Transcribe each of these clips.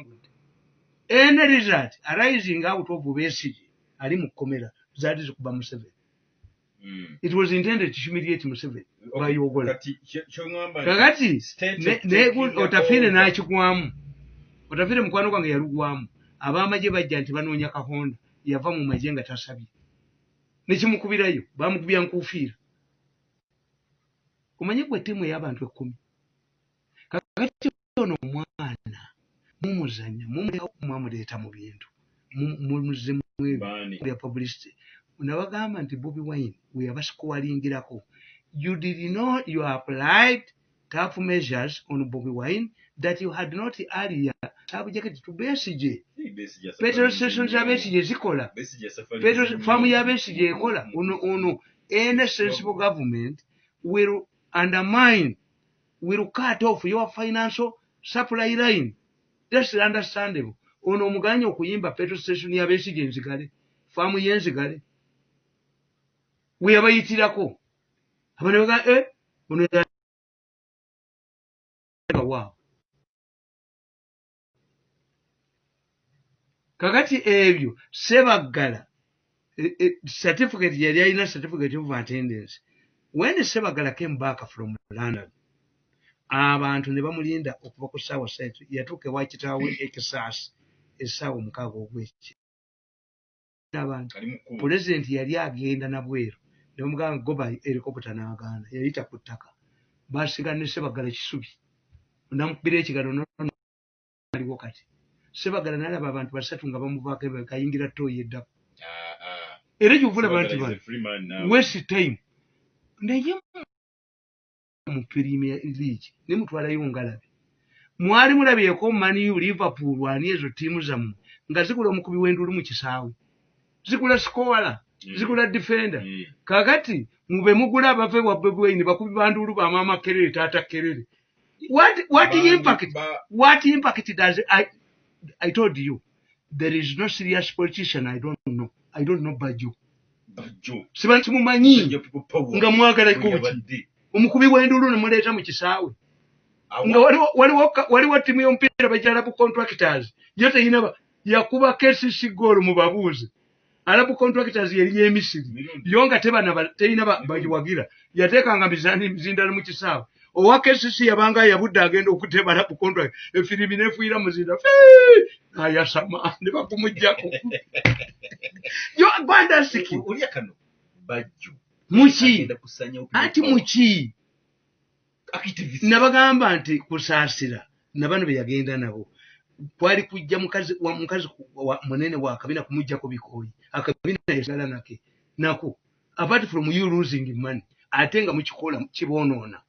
awangudde. Any result arising out of Besigye ali mu kkomera zaali zikuba Museveni. It was intended to humiliate Museveni by Ogola. Kakati otafire n'akigwamu. Otafire mukwano gwange yalugwamu. Ab'amagye bajja nti banoonya Kahonda yava mu magye nga tasabye. Nekimukubirayo bamukubya nkufiira. Kumanye gwe ttiimu ey'abantu 10. Kakati ono omwana mumuzanya mumuleeta mu bintu mumuze mu bya publicity. Unabagamba nti Bobi Wine we yabasikuwalingirako. You did not, you applied tough measures on Bobi Wine that you had not earlier subjected to Besigye. Petrol stations ya Besigye zikola. Petrol farm ya Besigye ekola. Ono any sensible government will undermine, will cut off your financial supply line. That's understandable. Ono muganya okuyimba petrol station ya Besigye nzigale. Farm ye nzigale. We abayitirako. Abantu baga ono ya wow. Kakati ebyo Sebagala certificate yali alina certificate of attendance. When Sebagala came back from London, abantu ne bamulinda okuva ku ssaawa 3 yatuuka ewa kitaawe Ekisasi essaawa 6 ogw'ekiro. Abantu president yali agenda nabweru ne bamugamba goba helicopter n'agaana yayita ku ttaka baasiga ne Sebagala Kisubi namukubira ekigalo n'aliwo kati. Sebagala n'alaba abantu 3 nga bamuvaako kayingira ttooyi eddako. Era gy'ovula bantu bano waste time naye mu Premier League ne mutwalayo ngalabi. Mwali mulabyeko Man U, Liverpool ani ezo ttiimu zammwe nga zigula omukubi w'endulu mu kisaawe. Zigula scorer, zigula defender. Kakati mube mugula abave wa Bobi Wine bakubi bandulu ba mama Kerere tata Kerere. What impact does I told you there is no serious politician I don't know Bajjo. Sibanti mumanyi nga mwagala kuki omukubi w'endulu ne muleeta mu kisaawe. Nga waliwo ttiimu y'omupiira bajalabu contractors yote yinaba yakuba KCC goal mu babuuzi. Alabu contractors yali y'Emisiri yonga teyina bagiwagira yateekanga mizindalo mu kisaawe. Owa KCC yabanga yabudde agenda okuteba alabu contract efirimi nefuira muzinda ayasama ne bakumujjako. Yo banda siki ulya kano Bajjo muki ati muki activist nabagamba nti kusaasira nabano be yagenda nabo kwali kujja mukazi munene wa kabina kumujjako bikoyi akabina yasala nako apart from you losing money atenga mukikola kibonoona.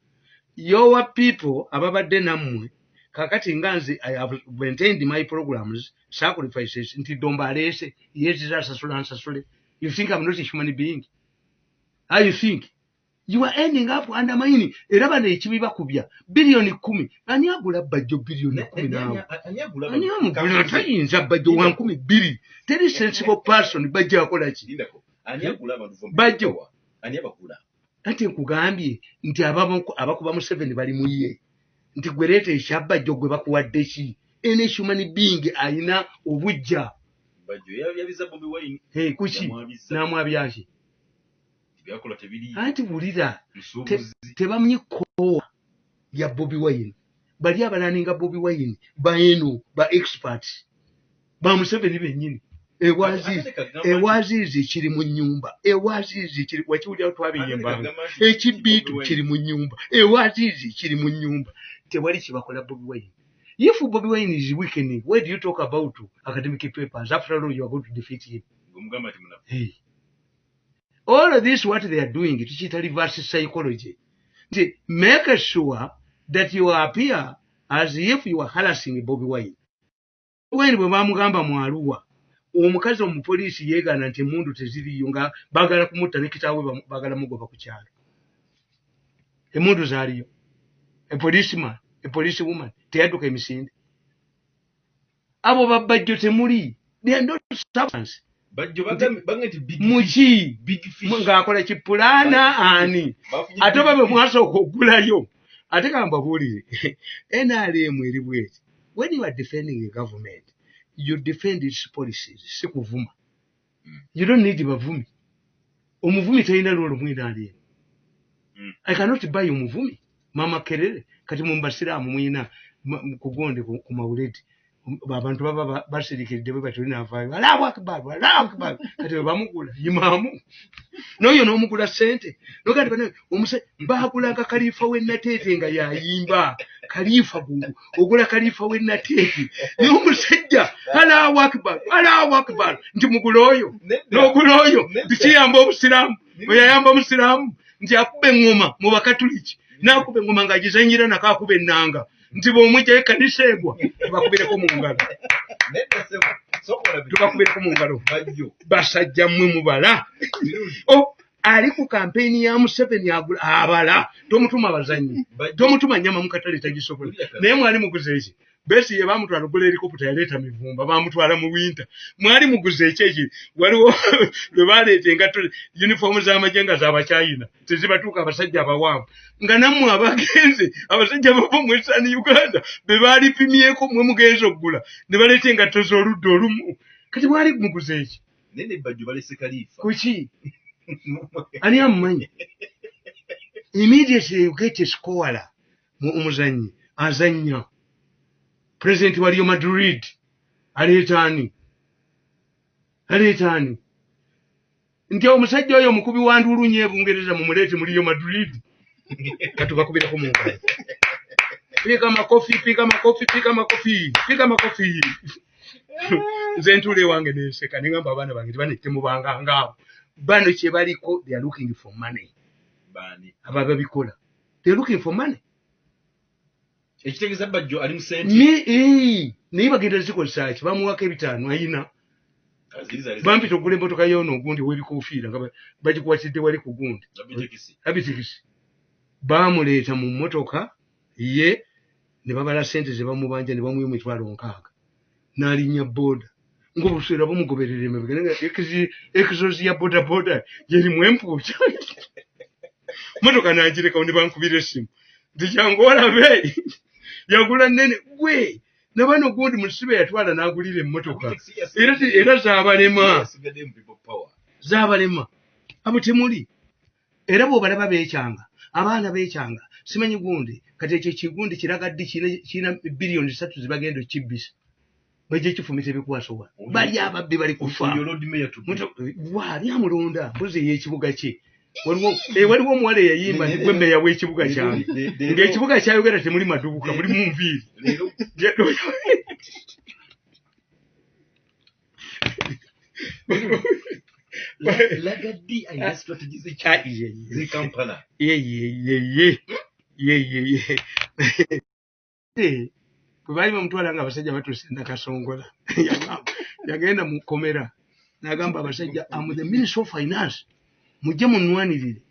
Your people ababadde nammwe kakati nganze I have maintained my programs sacrifices nti domba alese yezi sasule. You think I'm not a human being? How you think? You are ending up undermining. Eraba ne ekibi bakubya bilioni 10. Ani agula Bajjo bilioni 10 nawe? Ani amugula tayinza Bajjo 1,2. Teri sensible person Bajjo akola ki? Ani agula abantu Bajjo. Ani abagula? Ati nkugambye nti abakuba mu 7 bali muye. Nti gwerete ekyabajjo gwe bakuwadde ki? Any human being alina obujja. Bajjo yabiza Bobi Wine. Kuki? Namwabyaki? Byakola tebiri. Anti bulira tebamunye kowa ya Bobi Wine. Bali abalaninga Bobi Wine baeno ba experts. Ba Museveni bennyini. Ewazizi kiri mu nnyumba. Ewazizi kiri wakiwulira twabinyembanga. Ekibitu kiri mu nnyumba. Ewazizi kiri mu nnyumba. Tewali kibakola Bobi Wine. If Bobi Wine is weakening, where do you talk about academic papers? After all, you are going to defeat him. Hey. All of this, what they are doing, it is reverse psychology. Make sure that you appear as if you are harassing Bobi Wine. When we bamugamba mu Arua, omukazi omupoliisi yeegaana nti emmundu teziriyo nga baagala kumutta ne kitaawe baagala mugoba ku kyalo. Emmundu zaaliyo. A policeman, a police woman, teyadduka emisinde. Abo Bajjo temuli. They are not substance. Bajjo bangati big muki big fish ngaakola kipulana ani ate babe mwasooka okugulayo ate kamba buulire NRM eri bweti when you are defending a government, you defend its policies. Si kuvuma. You don't need bavumi. Omuvumi talina lolo mwina ali. I cannot buy omuvumi. Mama Kerere kati mumbasiramu mwina kugonde ku mawuleti. Abantu baba basirikidde bwe batulina avaayo. Allahu akbar. Kati bamugula imamu. Noyo n'omugula sente. Nogandi bano baagulanga Khalifa w'ennateete nga yayimba. Khalifa bungu. Ogula Khalifa w'ennateete. N'omusajja Allahu akbar. Nti mugula oyo. N'ogula oyo. Tikiyamba obusiraamu. Bwe yayamba omusiraamu. Nti akuba engoma mu bakatuliki. N'akuba engoma ng'agizanyira nako akuba ennanga. Nti bw'omujjayo ekkanisa egwa tubakubireko mu ngalo. Tubakubireko mu ngalo. Basajja mmwe mubala. Ali ku kampeyini ya Museveni abala. Tomutuma abazannyi. Tomutuma nnyama mu katale tagisobola. Naye mwali muguze eki. Besigye bamutwala ogula helikopita yaleeta mivumba bamutwala mu winter. Mwali muguze eki waliwo lwe baleeta engatto yunifoomu z'amagye nga z'Abachina tezibatuuka abasajja abawanvu nga nammwe abagenze abasajja bava mu Eastern Uganda be baalipimyeko mwe mugenze okugula ne baleeta engatto z'oludda olumu. Kati mwali muguze eki. Nene bajjo balese Khalifa. Kuki? Ani amumanyi? Immediately you get a scorer mu omuzannyi azannya. President wa Real Madrid aleetaani nti omusajja oyo omukubi wa ndulunye ebungereza mumuleete mu Real Madrid katubakubirako mu ngalo. Piga makofi. Nze ntule wange neseka nengamba abaana bange temubanga ngabo. Bano kye baliko they are looking for money. Ababikola they are looking for money. Ekitegeeza bajjo ali mu sente. Naye bagenda zikozesa ki bamuwako ebitaano ayina. Bampita okugula emmotoka yoono ogundi w'ebikoofiira nga bagikuwatidde wali ku gundi. Abitikisi. Baamuleeta mu mmotoka ye ne babala sente ze bamubanja ne bamuwa emitwalo 6. N'alinnya booda. Ng'obuseera bumugoberera emabega ekizozi ya booda yerimu empuuta. Mmotoka n'agirekawo ne bankubira essimu. Nti jangu olabe. Yagula nene gwe nabano gundi musibe yatwala n'agulira emmotoka era zaabalema abo temuli era bw'obalaba beekyanga abaana beekyanga simanyi gundi kati ekyo kigundi kiraga ddi kiina biliyoni 3 zibagenda okibbisa bajja ekifumita ebikwasowa bali ababbi bali kufa wali amulonda mbuzi ey'ekibuga kye waliwo omuwala eyayimba gwe mmeeya w'ekibuga kyange ng'ekibuga kyayogera temuli madubuka mulimu nviiri. Lagaddi ayina strategy z'Ekampala. Bwe baali bamutwala nga abasajja batuuse Nakasongola yagenda mu kkomera n'agamba abasajja am the Minister of Finance mujje munwanirire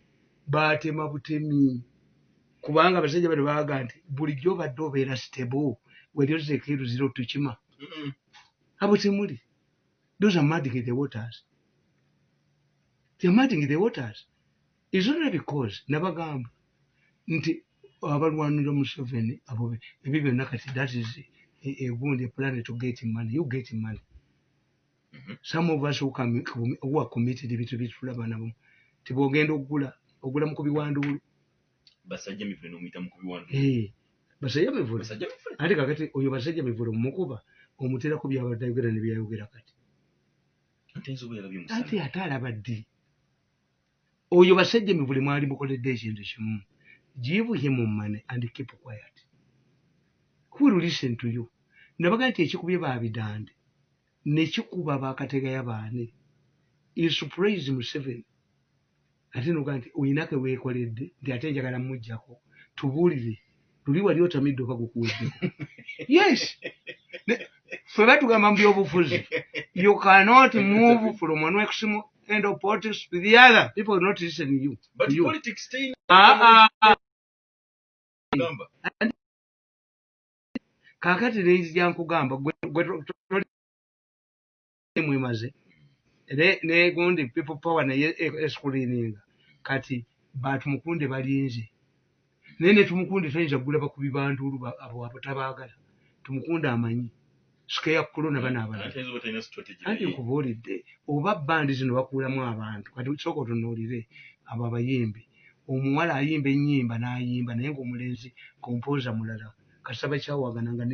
baatema butemi kubanga abasajja bali baaga nti bulijjo obadde obeera stable weryozeeko eruziro tukima abo temuli. Those are muddying the waters. They are muddying the waters. It's only because nabagamba nti abalwanira Museveni abo ebyo byonna kati that is a plan to get money. You get money. Some of us who are committed ebintu bitulaba nabo tibogenda ogula mukubi wa nduulu. Basajja mivule n'omuyita mukubi wa nduulu. Basajja mivule. Ate kakati oyo basajja mivule mumukuba omuteerako byabadde ayogera ne byayogera kati. Ate ate alaba ddi. Oyo basajja mivule mwali mukoledde ekintu kimu. Give him money and keep quiet. Who will listen to you? Nabaga nti ekikubye baabidande nekikuba bakatega yabaane. You surprise Museveni. Ate noga nti oyinake weekoledde nti ate njagala mujjako tubuulire luli wali otamidde oba gukuweddeko. Yes. Ffe batugamba mu byobufuzi. You cannot move from one extreme end of politics to the other. People will not listen to you. But you. Politics stay. Kakati nenzija nkugamba gwe mwemaze ne gundi people power naye escreening kati batu mukunde balinze nene tumukunde tayinza kugula bakubi bandulu abo tabaagala Tumukunde amanyi scare corona bana abala anti nkubuulidde oba bandi zino bakuulamu abantu kati sooka otunuulire abo abayimbi omuwala ayimba ennyimba n'ayimba naye ng'omulenzi kompoza mulala kasaba kyawagana nga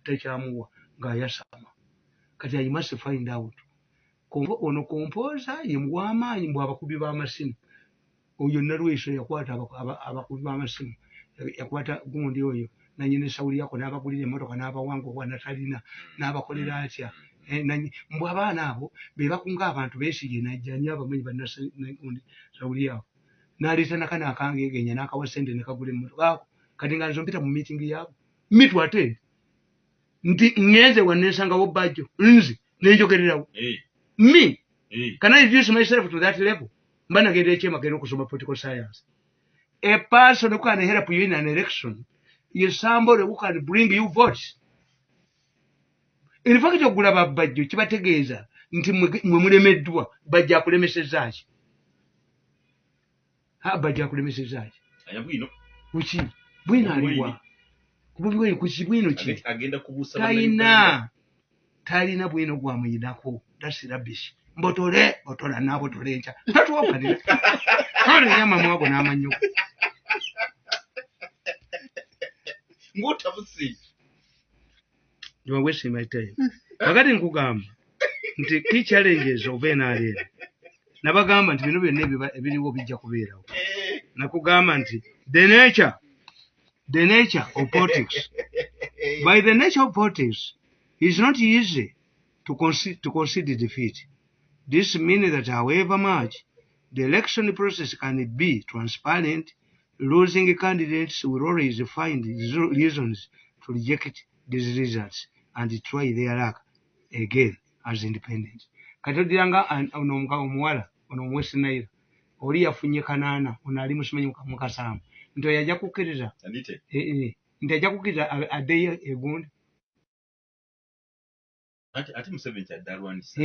tekyamuwa ng'ayasama kati I must find out ono kompoza ye w'amaanyi mbw abakubi b'amasimu oyo nalweso yakwata abakubi b'amasimu yakwata gundi oyo nanyine sawuli yako n'abagulira emmotoka n'abawanga obwa natalina n'abakolera atya mbw abaana abo be bakunga abantu beesige najjani abamenyi bannagundi sawuli yako n'aleeta nakana akangegenya n'akawa sente ne kagula emmotoka kati nga nzo mpita mu meeting yaabo mitu ate nti ngenze wannesangawo bajjo nzi nenjogererawo me can I reduce myself to that level mba nagendera ekyemagero okusoma political science a person who can help you in an election is somebody who can bring you votes. In fact, ogula babajjo kibategeeza nti mwe mulemeddwa bajja akulemesezza ki? Bajja akulemesezza ki? Ayabwino. Kuki? Bwino aliwa. Kububwe kuki bwino ki? Agenda kubuusa talina bwino gwamuyinako. That's rubbish. Mbotole, otola nabo tolencha. Tatuwapanira. Kale nyama mwago n'amanyo. Ngutabusi. You are wasting my time. Wakati nkugamba nti key challenges obeena leero. Nabagamba nti bino byonna ebiriwo bijja kubeerawo. Nakugamba nti the nature of politics. By the nature of politics, it's not easy to concede defeat. This means that however much the election process can be transparent, losing candidates will always find reasons to reject these results and try their luck again as independent. Katodiranga omuwala ono West Nile oli yafunye kanaana ono ali musimanyi mukasaamu nti yajja kukkiriza nti ajja kukkiriza addeyo egundi ati Museveni kyadalwanisa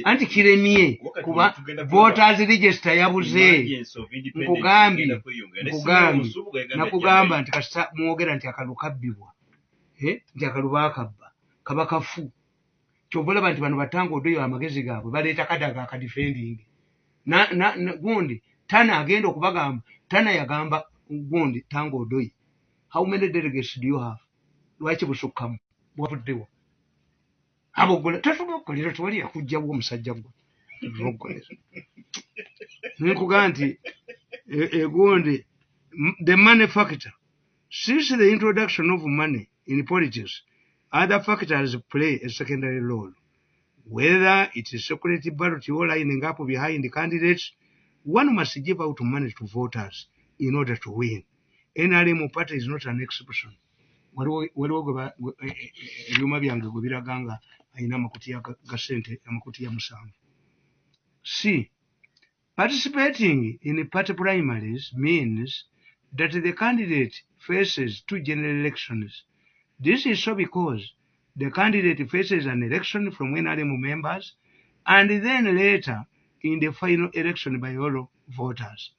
anti kiremye kuba voters register yabuze nakugamba nti kasita mwogera nti akalu kabbibwa nti akalu baakabba kaba kafu kyova olaba nti bano batanga odoyo amagezi gaabwe baleeta kadaga akadifending gundi tana agenda okubagamba tana yagamba gundi tanga odoyi how many delegates do you have lwaki busukkamu bwabuddewa aboggola tatubakolera tewali yakujjawo omusajja gwe tubakolera nkugamba nti egundi the money factor since the introduction of money in politics other factors play a secondary role whether it is security ballot or lining up behind candidates. One must give out money to voters in order to win. NRM party is not an exception. Ebyuma byange gwe biraganga ayina amakuti ya gasente amakuti ya musanvu. C. Participating in party primaries means that the candidate faces two general elections. This is so because the candidate faces an election from NRM members and then later in the final election by all voters.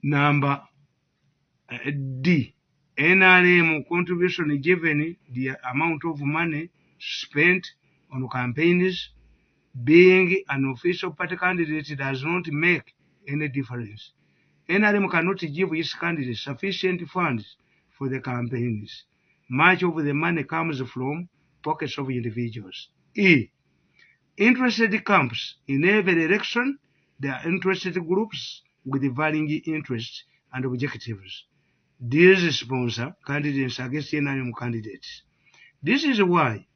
Number D. NRM contribution given the amount of money spent on campaigns. Being an official party candidate does not make any difference. NRM cannot give its candidates sufficient funds for the campaigns. Much of the money comes from pockets of individuals. E. Interested camps. In every election, there are interested groups with varying interests and objectives. These sponsor candidates against NRM candidates. This is why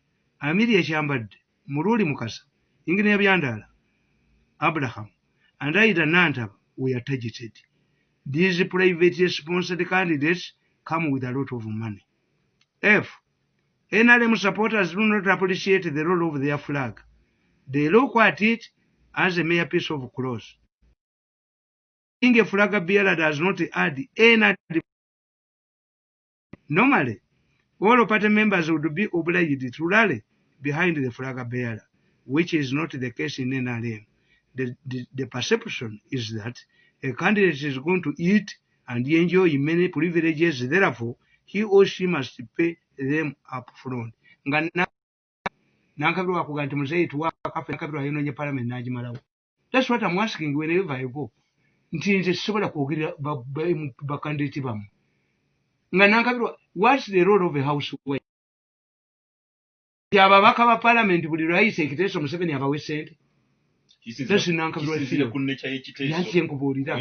Amelia Chambard, Muruli Mukasa, Ingrid Byandala, Abraham, and Aida Nantaba were targeted. These private sponsored candidates come with a lot of money. F. NRM supporters do not appreciate the role of their flag. They look at it as a mere piece of cloth. Being a flag bearer does not add any. Normally, all party members would be obliged to rally behind the flag bearer, which is not the case in NRM. The perception is that a candidate is going to eat and enjoy many privileges, therefore, he or she must pay them up front. Nankabirwa wakuga nti muzeeyi tuwakafe Nankabirwa yayononye parliament n'agimalawo. That's what I'm asking whenever I go. Nti nze sisobola kwogerera bakandidate bamu. Nga Nankabirwa, what's the role of a housewife? Ababaka ba parliament buli lwayise ekiteeso Museveni abawe ssente. That's Nankabirwa feel. Yansi nkubuulira.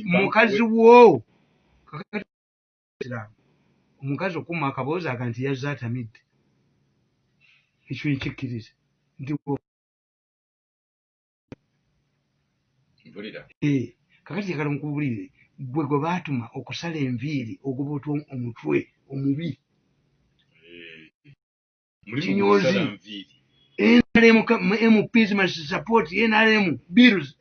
Mukazi wo. Omukazi okuma akaboozi aga nti yazze atamidde. Ekyo ekikkiriza. Kakati yakala nkubulire gwe baatuma okusala enviiri ogubuta omutwe omubi. Kinyozi. NRM MPs must support NRM bills.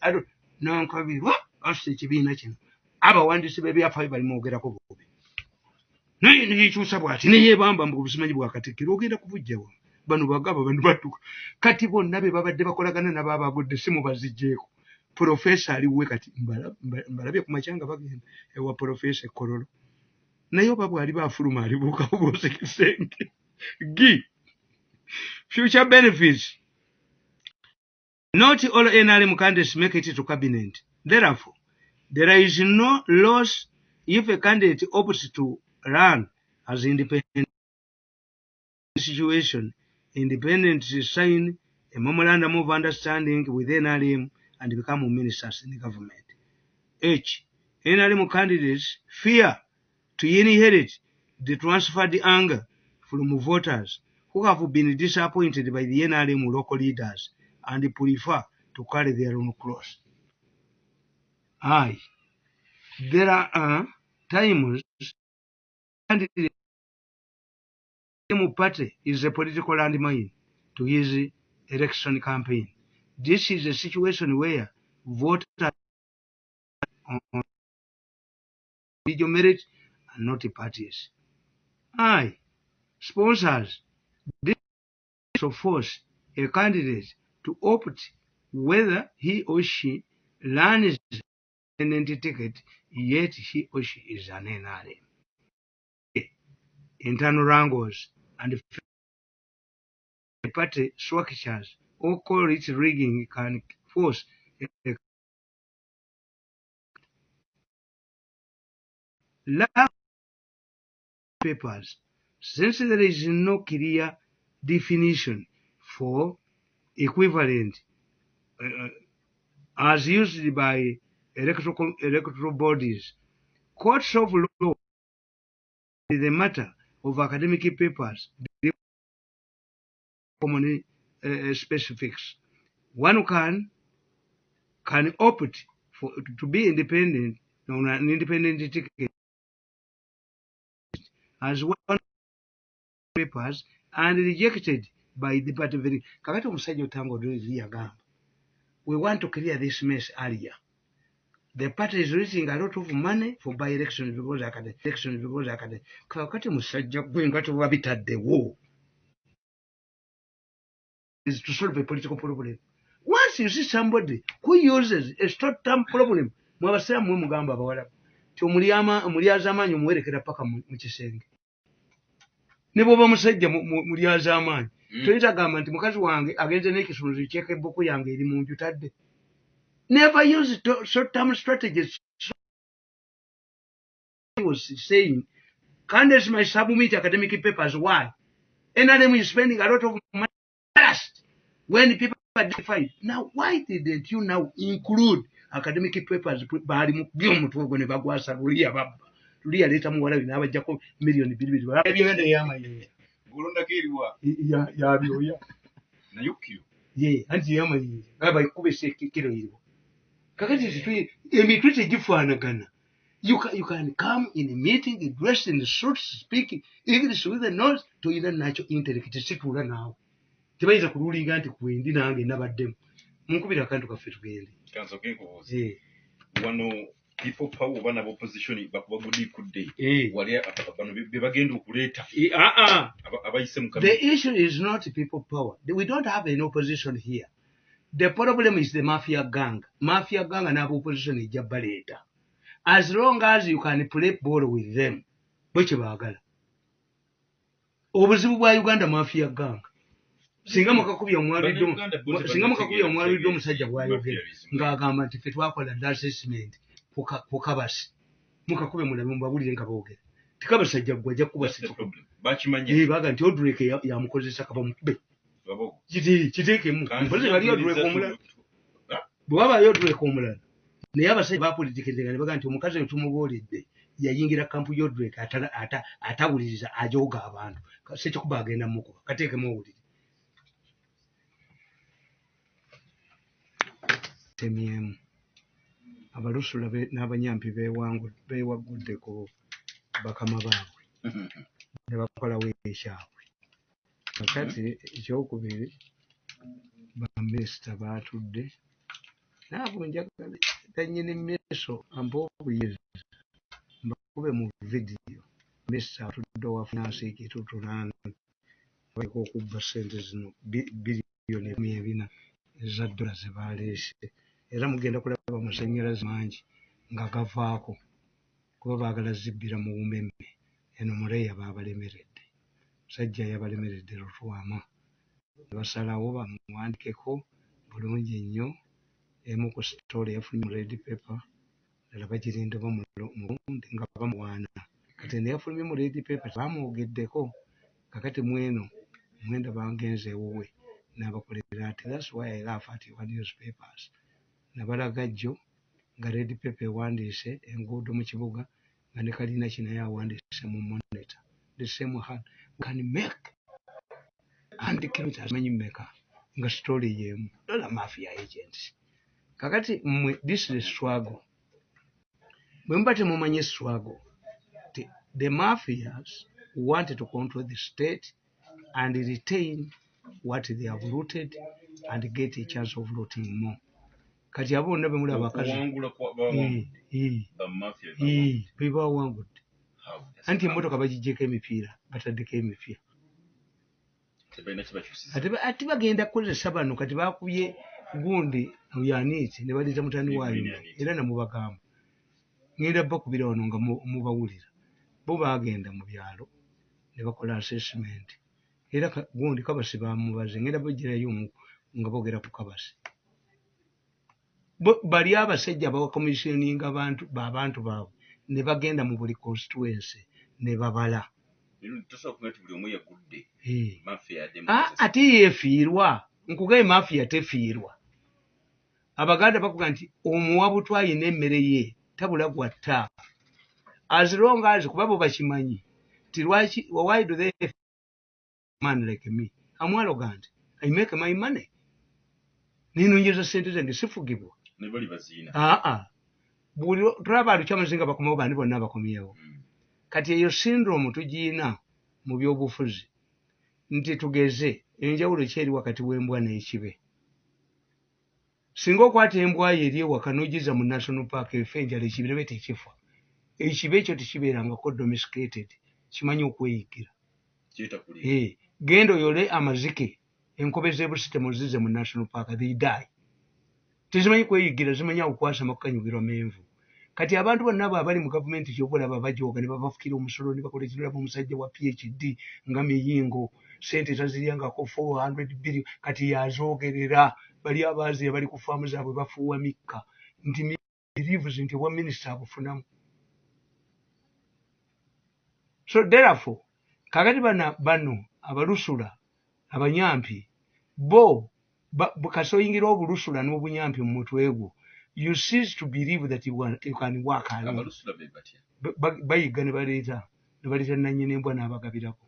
Nankabirwa assa ekibiina kino. Abawandiisi b'ebyafaayo bali mwogerako bubi. Naye neyekyusa bw'ati neyeebamba mbu obusimanyi bwa Katikkiro ogenda kubujjawa. Bano bagaba bano badduka. Kati bonna be babadde bakolagana nabo abagudde simu baziggyeko. Profesa aliwe kati mbalabye ku makya nga bagenda ewa Profesa Kololo. Naye oba bw'ali baafuluma alibuukawo bwose kisenge. Future benefits. Not all NRM candidates make it to cabinet. Therefore, there is no loss if a candidate opts to run as independent situation. Independents sign a memorandum of understanding with NRM and become ministers in the government. H. NRM candidates fear to inherit the transferred anger from voters who have been disappointed by the NRM local leaders and prefer to carry their own cross. There are times the party is a political landmine to his election campaign. This is a situation where voters on individual merit and not parties. Sponsors this to force a candidate to opt whether he or she runs an independent ticket, yet he or she is an NRM. Internal wrangles and party structures or call it rigging can force a lack papers. Since there is no clear definition for equivalent as used by electoral bodies, courts of law in the matter of academic papers common specifics. One can opt to be independent on an independent ticket as one papers and rejected by the party. Kakati omusajja otango yagamba, we want to clear this mess earlier. The party is raising a lot of money for by-elections because kakati musajja gwe nga tewabitaddewo is to solve a political problem. Once you see somebody who uses a short-term problem, mwabasiramu mwe mugamba abawala ti omulyaza amaanyi omuwerekera paka mu kisenge. Ne bw'oba musajja mulyaza amaanyi toyita gamba nti mukazi wange agenze n'ekisumuluzo kyeka ebbuku yange eri mu nju tadde. Never use short-term strategies. He was saying candidates might submit academic papers. Why? NRM is spending a lot of money when people are defied. Now, why didn't you now include academic papers? Bali mu by'omutwe gwe ne bagwasa luliya babba. Luliya leeta muwala bino abajjako miliyoni 2. Ebyenda y'amayinja. Bulondako eriwa? Yabyoya. Nayukkiyo. Ye, anti y'amayinja. Gaba ikubese kilo iriwo. Kakati emitwe tegifaanagana. You can come in a meeting dressed in suits, speaking English with a nose to either natural intellect situla naawe. Tebayinza kululinga nti kwendi nange nabaddemu. Munkubira akantu kaffe tugende. Kansoke nkubuuze. Wano people power bana opposition bakubagudi kudde. Wali bano be bagenda okuleeta. Abayise mu The issue is not people power. We don't have an opposition here. The problem is the mafia gang. Mafia gang and opposition ejja baleeta. as long as you can play ball with them bwe baagala obuzibu bwa Uganda mafia gang singa mukakubya omwalidde omusajja gwayogera ng'agamba nti ffe twakola assessment ku Kabasi mukakube mulabe mubawulire nga boogera tikabasajja gwajja kuba baga nti Odrek yamukozesa kaba mukube kiteekemu mpozi bali Odrek omulala bwe wabaayo Odrek omulala naye abasajja bapolitikizega ne baga nti omukazi we tumubuulidde yayingira kampu y'Odrek atawuliriza ajooga abantu sekikuba agenda mukuba kateekemu owulire temyemu abalusula n'abanyampi beewagudde ku bakama baabwe ne bakolawo ekyabwe kakati ekyokubiri baminisita baatudde naabo njagala danyini meso ampa obuyezi mbakube mu vidiyo minisita atudde owa finance ekitutulano baliko okubba ssente zino biliyoni 40 eza dola ze baleese era mugenda kulaba amasannyalaze mangi nga gavaako kuba baagala zibbira mu Umeme eno muleya baabalemeredde musajja yabalemeredde Lutwama ne basalawo bamuwandikeko bulungi ennyo emu ku sitole yafunye mu red paper ddala bagirinda bamundi nga bamuwaana kati neyafunye mu red paper bamwogeddeko kakati mweno mwenda bangenze ewuwe n'abakolera ati that's why I laugh at your newspapers nabalaga jjo nga red paper ewandiise enguudo mu kibuga nga ne kalina kino yawandiise mu monitor the same hand can make and kilometers manyi mmeka nga story yemu dola mafia agents kakati mmwe this is struggle bwe muba temumanyi struggle the mafias wanted to control the state and retain what they have looted and get a chance of looting more kati abo bonna bwe muli abakazi bebawangudde anti emmotoka bagijjeko emipiira bataddeko emipya ati bagenda kukozesa bano kati bakubye gundi yaniti ne baliza mutani waayo era namubagamba ngenda bakubira wano nga mubawulira bo bagenda mu byalo ne bakola assessment era gundi Kabasi bamubaze ngenda bajirayo nga boogera ku Kabasi bali abasajja bawakomissioninga abantu baabwe ne bagenda mu buli constituency ne babala ate yeefiirwa nkugaye mafia tefiirwa Abaganda bakuga nti omuwa butwayi n'emmere ye tabula gwatta as long as kuba bo bakimanyi ti lwaki why do they man like me I'm arrogant I make my money ninonjeza sente zange sifugibwa ne bali bazina buli tulaba alukyamazinga bakomawo bandi bonna bakomyewo kati eyo syndrome tugiina mu byobufuzi nti tugeze enjawulo kyeri wakati w'embwa n'ekibe singa okwata embwa yo eri ewaka n'ogiza mu national park efe enjala ekibe ne tekifa ekibe ekyo tekibeerangako domesticated kimanyi okweyigira genda oyole amazike enkobe z'ebusitemu zize mu national park they die tezimanyi kweyigira zimanyi okukwasama kukanyugirwa menvu kati abantu bonna abo abali mu gavumenti kyobalaba bajooga ne babafukira omusolo ne bakola ekirala omusajja wa PhD nga miyingo sente taziryangako 400 billion kati yazoogerera bali abaazire bali ku faamu zaabwe bafuuwa mikka nti believes nti obwa minisita abufunamu so therefore kakati bano abalusula abanyampi bo kasoyingira obulusula n'obunyampi mu mutwe gwo you cease to believe that you can work alone bayiga ne baleeta nannyini embwa n'abagabirako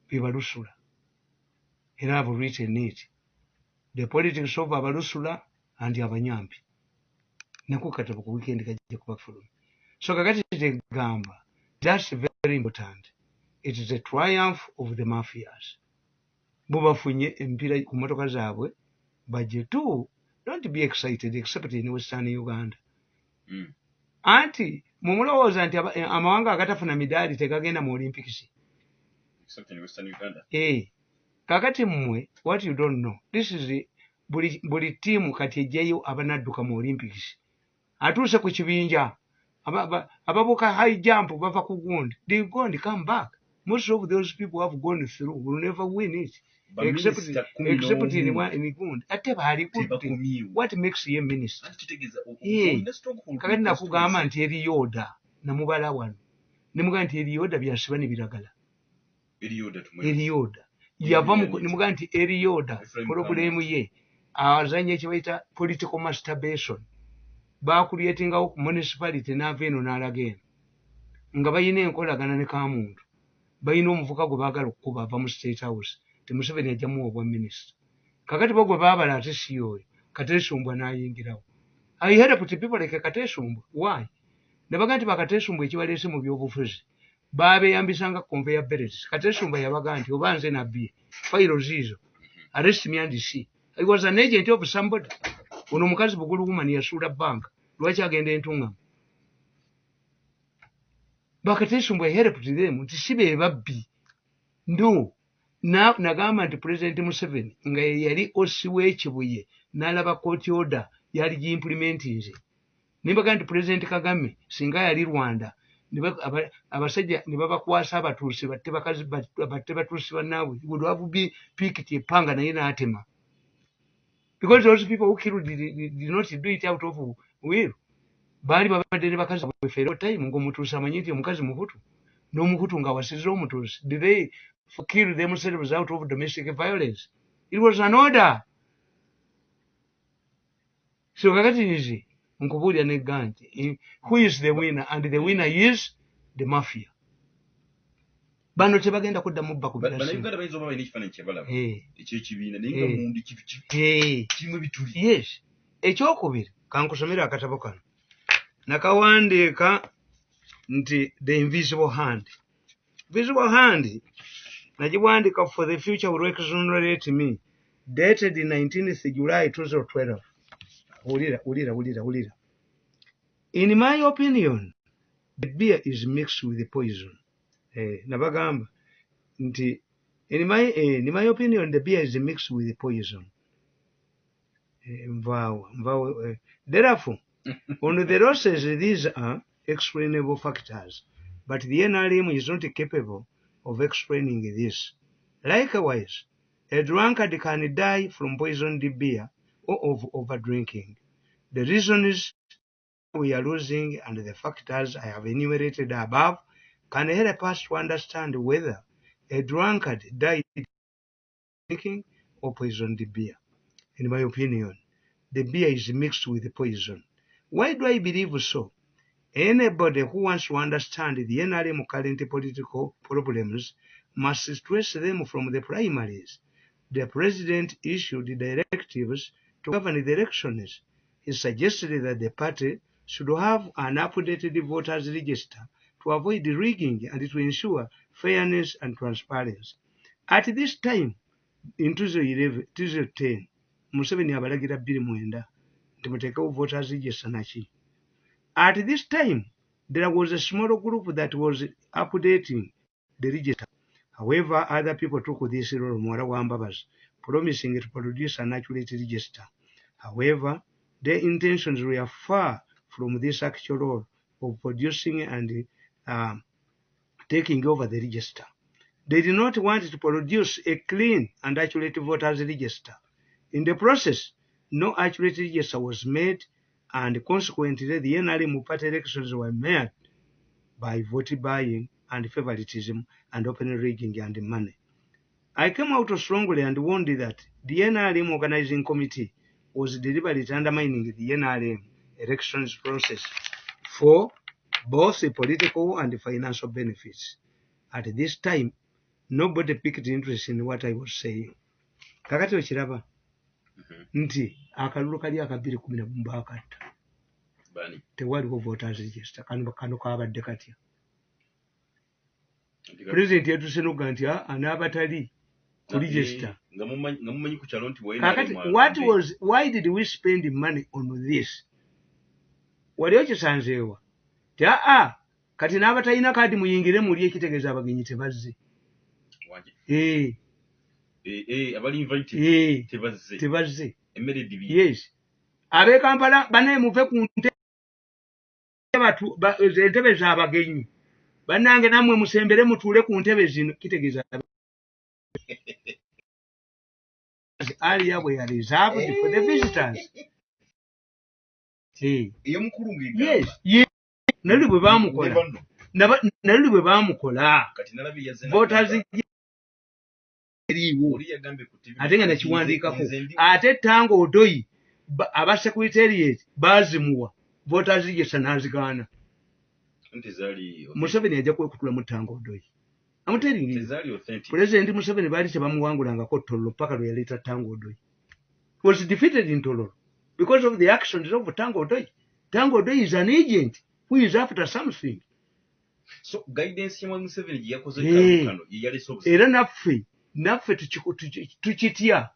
be balusula era have written it the politics of abalusula and abanyampi nako katabo ku weekend kajja kuba fulumi so kakati tegamba that's very important it is a triumph of the mafias bo bafunye empira ku motoka zaabwe baje tu don't be excited except in Western Uganda anti mumulowooza nti amawanga agatafuna midaali tegagenda mu Olympics except in Western Uganda kakati mmwe what you don't know this is buli tiimu kati ejjayo abanadduka mu Olympics atuuse ku kibinja ababuka high jump bava ku gundi, they go and come back. Most of those people who have gone through will never win it. Except in Gundi. Ate bali kuti. What makes ye minister? Kakati nakugamba nti Eriyoda namubala wano. Nimuga nti Eriyoda byasiba nibiragala. Eriyoda. Yava nimuga nti Eriyoda problem ye azanye kibaita political masturbation. Ba creating out municipality na veno n'alagena. Nga bayina enkolagana ne kamuntu. Bayina omuvuka gwe baagala okukuba ava mu State House. Museveni ajjamu obwa minister. Kakati bagwe baabala ate siyoyo. Kateesumbwa n'ayingirawo. I heard put people like Kateesumbwa. Why? Nebaga nti bakateesumbwa ekibaleese mu byobufuzi. Baabeyambisanga conveyor belts. Kateesumbwa yabaga nti oba nze nabbi. Fayiro ziizo. Arrest me and see. I was an agent of somebody. Ono mukazi bugulu woman yasuula bank. Lwaki agenda entungamu? Bakateesumbwa helped them nti sibe babbi. No. Nagamba nti President Museveni nga yali osiwe ekibuye n'alaba court order yali giimplementinze. Nimbaga nti President Kagame singa yali Rwanda abasajja ne babakwasa abatuusi batte bakazi batte batuusi bannaabwe would have been picked epanga naye n'atema. Because those people who killed did not do it out of will. Baali babadde ne bakazi bwefeero time ng'omutuusi amanyi nti omukazi muhutu n'omuhutu nga wasiza omutuusi. Did they kill themselves out of domestic violence? It was an order. So kakati nzi nkubulya ne ganti who is the winner, and the winner is the mafia. Bano tebagenda kuddamu bba kubira Uganda bayinza oba balina ekifaananyi kye balaba ekyekibiina naye nga mundu kirimu bituli. Yes. Ekyokubiri kankusomera akatabo kano nakawandiika nti the invisible hand. Visible hand nagiwandiika for the future will exonerate me, dated 19th July 2012. Ulira. In my opinion, the beer is mixed with the poison. Nabagamba nti in my opinion, the beer is mixed with the poison. Therefore, on the losses, these are explainable factors, but the NRM is not capable of explaining this. Likewise, a drunkard can die from poisoned beer or of overdrinking. The reasons we are losing and the factors I have enumerated above can help us to understand whether a drunkard died drinking or poisoned beer. In my opinion, the beer is mixed with the poison. Why do I believe so? Anybody who wants to understand the NRM current political problems must trace them from the primaries. The president issued directives to govern the elections. He suggested that the party should have an updated voters register to avoid rigging and to ensure fairness and transparency. At this time, in 2010, Museveni abalagira 29 ntimuteekewo voters register naki. At this time, there was a small group that was updating the register. However, other people took this role, Mwara Wambabas, promising to produce an accurate register. However, their intentions were far from this actual role of producing and taking over the register. They did not want to produce a clean and accurate voters register. In the process, no accurate register was made, and consequently, the NRM party elections were made by vote buying and favoritism and open rigging and money. I came out strongly and warned that the NRM organizing committee was deliberately undermining the NRM elections process for both the political and financial benefits. At this time, nobody picked interest in what I was saying. Kakati okiraba nti akalulu kali akabiri 10 mbakatta. Tewaliwo voters register kano kabadde katya. President yatusenuga nti anabatali ku register. Why did we spend money on this? Wali okisanzeewa. Kati n'abatalina kadi muyingire muli ekitegeeza abagenyi tebazze. Abali invited tebazze. Emmere dibi. Yes. Abe Kampala banaye muve ku ntebe entebe z'abagenyi bannange nammwe musembere mutuule ku ntebe zino kitegeeza area bwe ya reserved for the visitors. Yes, naluli bwe baamukola voters eriiwo ate nga nakiwandiikako ate Tango Odoyi aba secretariat baazimuwa voters register n'azigaana. Museveni ajja kwekutula mu Tango Odoyi. I'm telling you, President Museveni baali tebamuwangulangako Tororo paka lwe yaleeta Tango Odoyi. He was defeated in Tororo because of the actions of Tango Odoyi. Tango Odoyi is an agent who is after something. So guidance ya Museveni yakoze kano yaleso. Era naffe tukitya.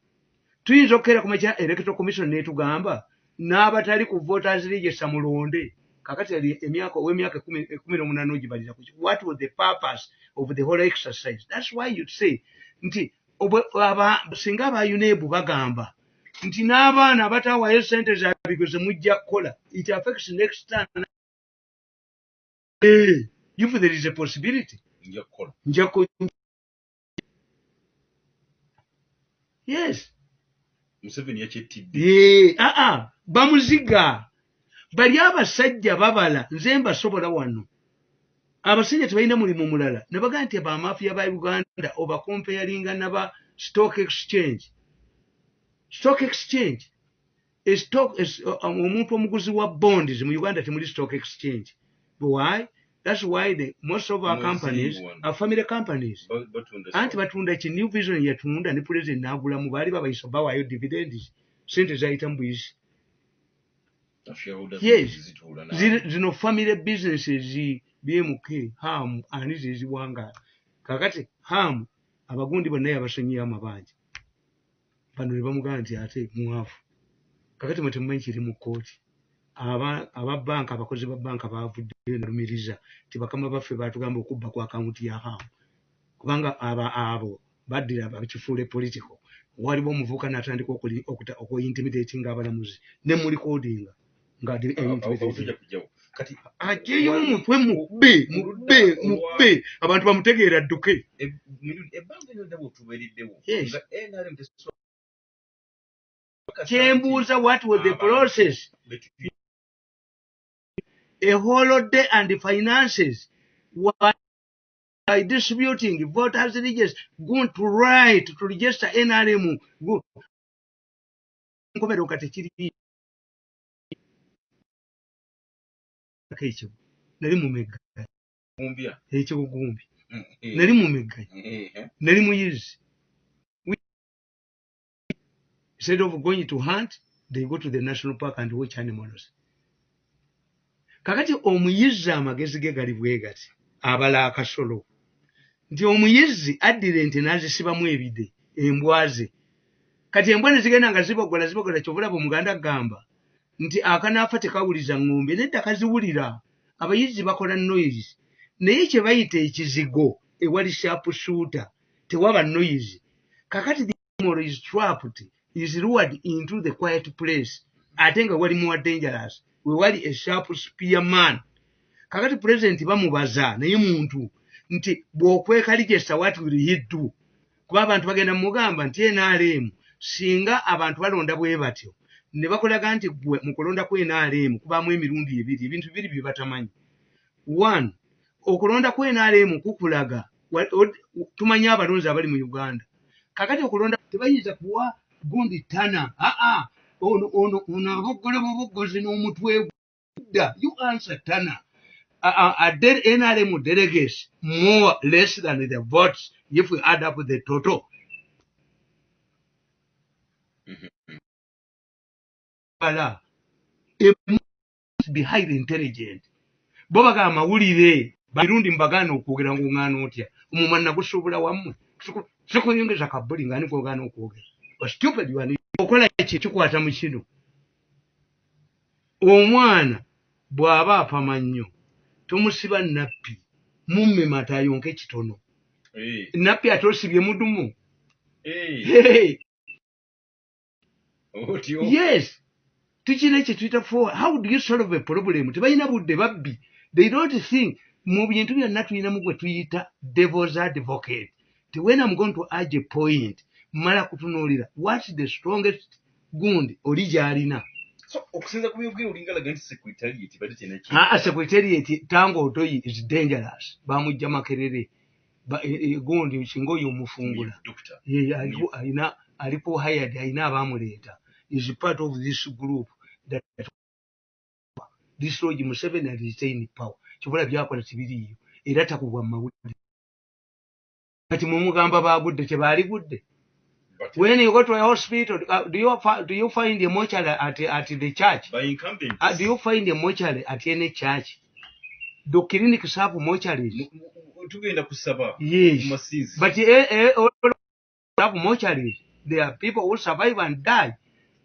Tuyinza okukeera ku makya Electoral Commission n'etugamba n'abatali ku voters register mulonde. Kakati yali emyaka 18 ogibalira ku. What was the purpose of the whole exercise? That's why you say nti singa aba UNEB bagamba nti n'abaana abatawaayo ssente zaabwe ze mujja kukola, it affects next time. If there is a possibility yes Museveni yakyetidde bamuziga bali abasajja babala nze mbasobola wano abasajja tebalina mulimu mulala ne bagaa nti abamafiya ba Uganda oba comparinga naba stock exchange omuntu omuguzi wa bonds mu Uganda temuli stock exchange. Why? That's why most of our companies are family companies. Anti batunda ki New Vision yatunda ne president n'agula mu baali babayisa bawaayo dividends sente zayita mbuyisi. Yes, zino family businesses BMK ham ani ziziwanga kakati ham abagundi bonna yabasonyiya amabanja bano ne bamugamba nti ate muwafu kakati mutemumanyi kiri mu kooti aba banka abakozi ba banka bavudde n'alumiriza ti bakama baffe batugamba okubba ku akawunti ya ham kubanga abo baddira abakifuule political waliwo omuvubuka n'atandika okuintimidating abalamuzi ne mu recording nga kati ajeyo omutwe mubbe abantu bamutegeera adduke kyembuuza what was the process a holiday and the finances by distributing voters register going to right to register NRM nkomero kati kiri ekyo nali mumega ekyo gumbi nali mumega nali muyizi. Instead of going to hunt they go to the national park and watch animals. Kakati omuyizi amagezi ge gali bwegati abala akasolo nti omuyizi addire ente n'azisibamu ebide embwaze kati embwa ne zigenda nga zibogola kyobulaba omuganda gamba nti akanaafa tekawuliza ng'ombe nedda kaziwulira. Abayizi bakola noise naye kye bayita ekizigo ewali sharp shooter tewaba noise. Kakati the animal is trapped is lured into the quiet place ate nga wali more dangerous we wali a sharp spearman. Kakati president bamubaza naye muntu nti bw'okweka register what will he do kuba abantu bagenda mugamba nti NRM singa abantu balonda bwe batyo ne bakolaga nti mu kulonda ku NRM kubaamu emirundi ebiri ebintu bibiri bye batamanyi. One, okulonda ku NRM kukulaga tumanya abalonzi abali mu Uganda. Kakati okulonda tebayinza kuwa gundi tana ono aboggole boboggozi n'omutwe gudda. You answer tana. NRM delegates more less than the votes if we add up the total. It must be highly intelligent. Bobaga amawulire barundi mbagano okwogera ng'oŋŋaana otya omumani nagusuubula wammwe sikuyongeza kabuli nga ni kwogaana okwogera stupid you okola kikwata mu kino. Omwana bw'aba apama nnyo tomusiba nappi mumme matayonke kitono. Nappi ate osibye mudumu. Yes, tukina ekyo tuyita for how do you solve a problem tebalina budde babbi they don't think mu bintu byonna tulinamu gwe tuyita devil's advocate when I'm going to urge a point mala kutunuulira what's the strongest gundi oli gy'alina so okusinza ku byogera olingalaga nti secretariat badde tenaki secretariat tango otoyi is dangerous bamujja makerere gundi kingo oyo omufungula alina alipo hired alina abamuleeta is part of this group that this Lodge Museveni had retained power kibula byakola tibiriyo era takubwa mawulire kati mumugamba bagudde tebaali gudde when you go to a hospital do you find a mortuary at the church by incumbent do you find a mortuary at any church do clinic sabu mortuaries tugenda kusaba masizi but sabu mortuaries there are people who survive and die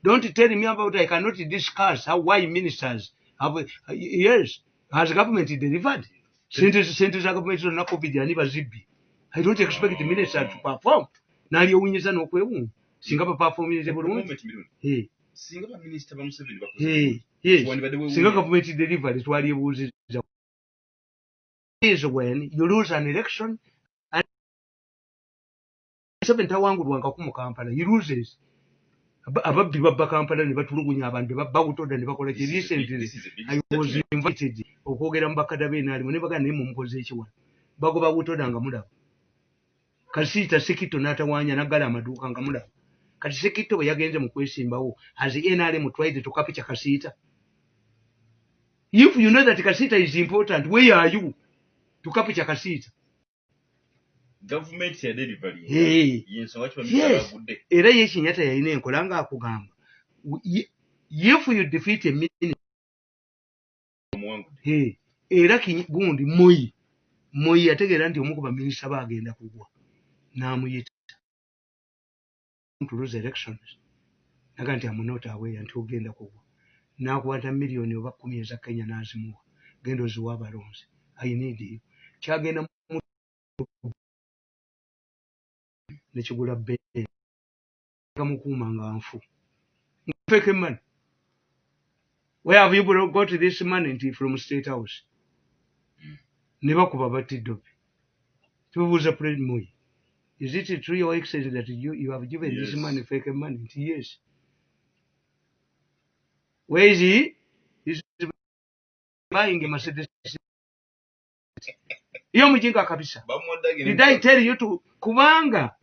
don't tell me about I cannot discuss how why ministers have yes has government delivered sente za government na covid yani bazibbi I don't expect the minister to perform nali owinyiza n'okwewunga singa ba performance bulungi singa ba minister ba Museveni bakoze singa government delivered twali ebuuziza is when you lose an election and Museveni tawangulwanga ku Kampala he loses ababbi babba Kampala ne batulugunya abantu babba Butoda ne bakola ki recently I was invited okwogera mu bakadabe nali ne bagana ne mumukoze ekiwa bagoba Butoda nga mulaba Kasita Sekito n'atawanya nagala amaduuka nga mulaba kati Sekito bwe yagenze mu kwesimbawo has NRM tried to capture Kasita if you know that Kasita is important where are you to capture Kasita government ya delivery yenso wacho bamugudde era yekinyata yalina enkola nga akugamba if you defeat a minister era gundi moyi ategeera nti omu ku baminisita baagenda kugwa n'amuyita to lose elections naga nti amunota aweya nti ogenda kugwa n'akwata miliyoni oba 10 eza Kenya n'azimuwa genda oziwa abalonzi I need you kyagenda nekigula bbeere kamukuuma nga nfu fake money where have you got this money from State House ne bakuba batiddobi tubuuza President Moi is it true your excellency that you have given this money fake money yes where is he is buying a Mercedes iyo mujinga kabisa did I tell you to kubanga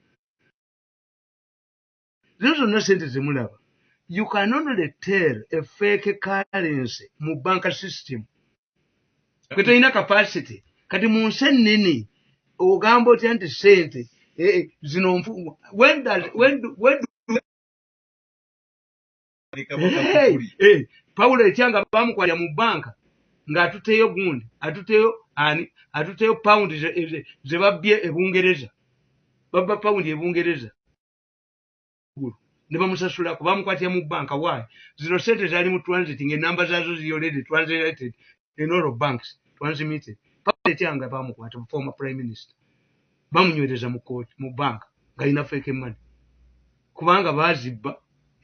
those are not sentences mulaba you can only tell a fake currency mu bank system kweto ina capacity kati mu nsenene ogamba oti anti sente zino when Paulo ekyanga bamukwalya mu banka nga atuteyo gundi atuteyo pound ze babbye ebungereza babba pound ebungereza ne bamusasula kuba bamukwatya mu banka waayo zino sente zali mu transit ng'enamba zaazo ziyolede translated in all banks transmitted Paulo ekyanga bamukwata former prime minister bamunywereza mu court mu banka ng'alina fake money kubanga bazibba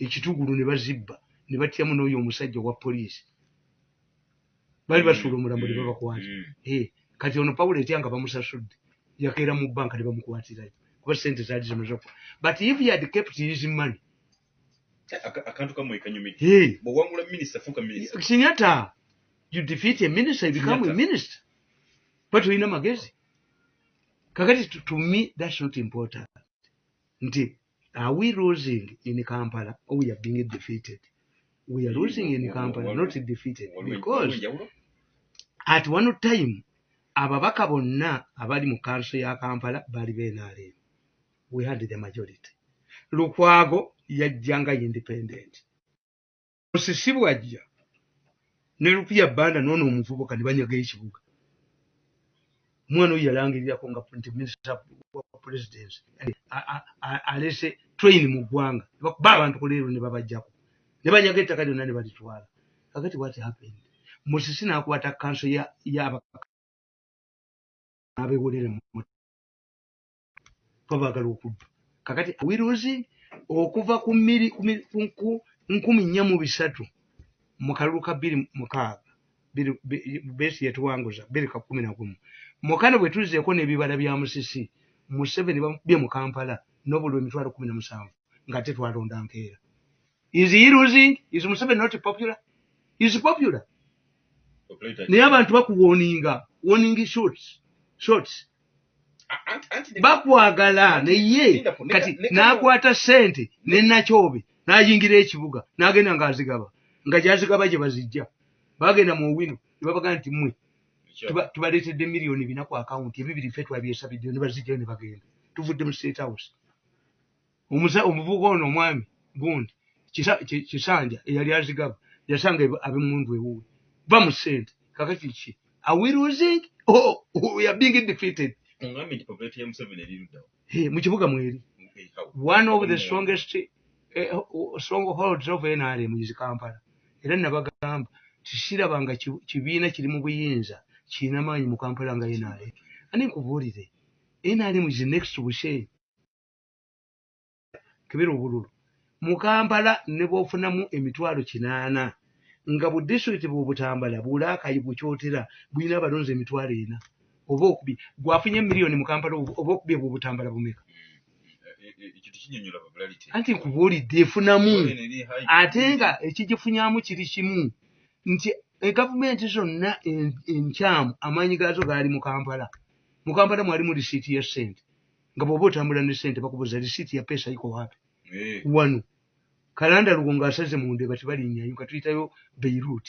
ekitugulu ne bazibba ne batyamu n'oyo omusajja wa poliisi bali basuula omulambo ne babakwata kati ono Paulo etyanga bamusasudde yakeera mu banka ne bamukwatirayo kuba sente zaali zimaze but if he had kept his money akantu kamwe kanyumije bw'owangula minister fuka minister kinyata you defeat a minister you become a minister but oyina magezi kakati to me that's not important nti are we losing in Kampala or we are being defeated we are losing in Kampala not defeated because at one time ababaka bonna abali mu council ya Kampala bali benale we had the majority Lukwago yajjanga independent osisibu ajja ne Lupia Banda nono omuvubuka ne banyaga ekibuga mwana oyo yalangirira ko nga minister wa presidency alese train mu ggwanga bakuba abantu kuleero ne babajjako ne banyaga ettaka lyonna ne balitwala kakati what happened Musisi n'akwata council ya abewolere mu babagala okudda kakati we losing okuva ku 4,300 mu kalulu ka 2006 besi yatuwanguza 2011 mukano bwe tuzeeko n'ebibala bya Musisi Museveni bye mu Kampala n'obulwa emitwalo 17 nga tetwalonda nkeera. Is he losing? Is Museveni not popular? Is popular. Naye abantu bakuwoninga warning shots bakwagala naye kati n'akwata ssente ne Nakyobe n'ayingira ekibuga n'agenda ng'azigaba nga gyazigaba gye bazijja bagenda mu Owino ne babaga nti mmwe tubaleetedde miliyoni 4 ku akawunti ebibiri ffe twabyesabidde ne bazijjayo ne bagenda tuvudde mu State House. Omuvubuka ono omwami gundi Kisanja eyali azigaba yasanga ab'emundu ewuwe ba mu ssente kakati ki are we losing? We are being defeated. Mu kibuga mweri one of the strongest strongholds of NRM is Kampala. Era nabagamba tisirabanga kibiina kiri mu buyinza kirina maanyi mu Kampala nga NRM. Ani nkubuulire NRM is next to Bushenyi kibera obululu mu Kampala ne bwofunamu emitwalo 8 nga bu district bw'Obutambala Bulaakayi Bukyotera bulina abalonzi emitwalo 4 oba okubi gwafunye miliyoni mu Kampala oba okubi bw'Obutambala bumeka anti nkubuulidde efunamu ate nga ekigifunyamu kiri kimu nti gavumenti zonna enkyamu amaanyi gaazo gaali mu Kampala. Mu Kampala mwalimu risiiti ya ssente nga bw'oba otambula ne ssente bakubuuza risiiti ya pesa iko wapi wano Kalanda Lugongo asaze mu Ndeba tebalinnyayo nga tuyitayo Beirut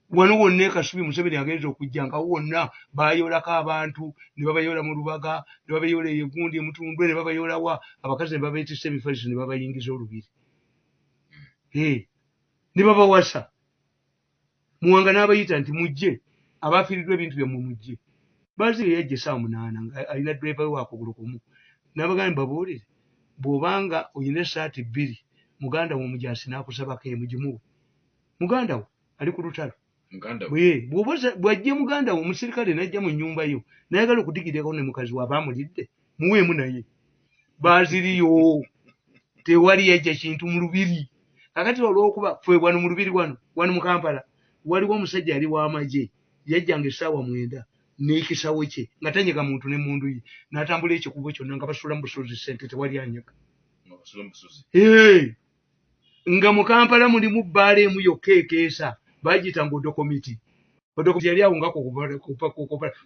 wano wonna Kasubi Museveni agenza okujja nga wonna baayolako abantu ne babayola mu Lubaga ne babayola Egundi Emutundwe ne babayola wa abakazi ne babeetisa emifaliso ne babayingiza olubiri ne babawasa Muwanga n'abayita nti mujje abafiiriddwa ebintu byammwe mujje Bazire yajje saa 8 nga alina driver we akugulu kumu n'abagamba babuulire bw'obanga oyina essaati 2 muganda wo Mujaasi n'akusabako emugimuwe muganda wo ali ku lutalo bw'ajje muganda wo omusirikale n'ajja mu nnyumba yo n'ayagala okudigirako ne mukazi wa baamulidde muweemu naye Baziriyo tewali yajja kintu mu lubiri kakati olw'okuba fwe wano mu lubiri wano mu Kampala waliwo omusajja yali w'amagye yajjanga essaawa 9 n'ekisawo kye nga tanyega muntu n'emmundu ye n'atambula ekikubo kyonna nga basula mu busozi ssente tewali anyega nga mu Kampala mulimu bbaala emu yokka ekeesa bagiyitanga odokomiti yali awo ngako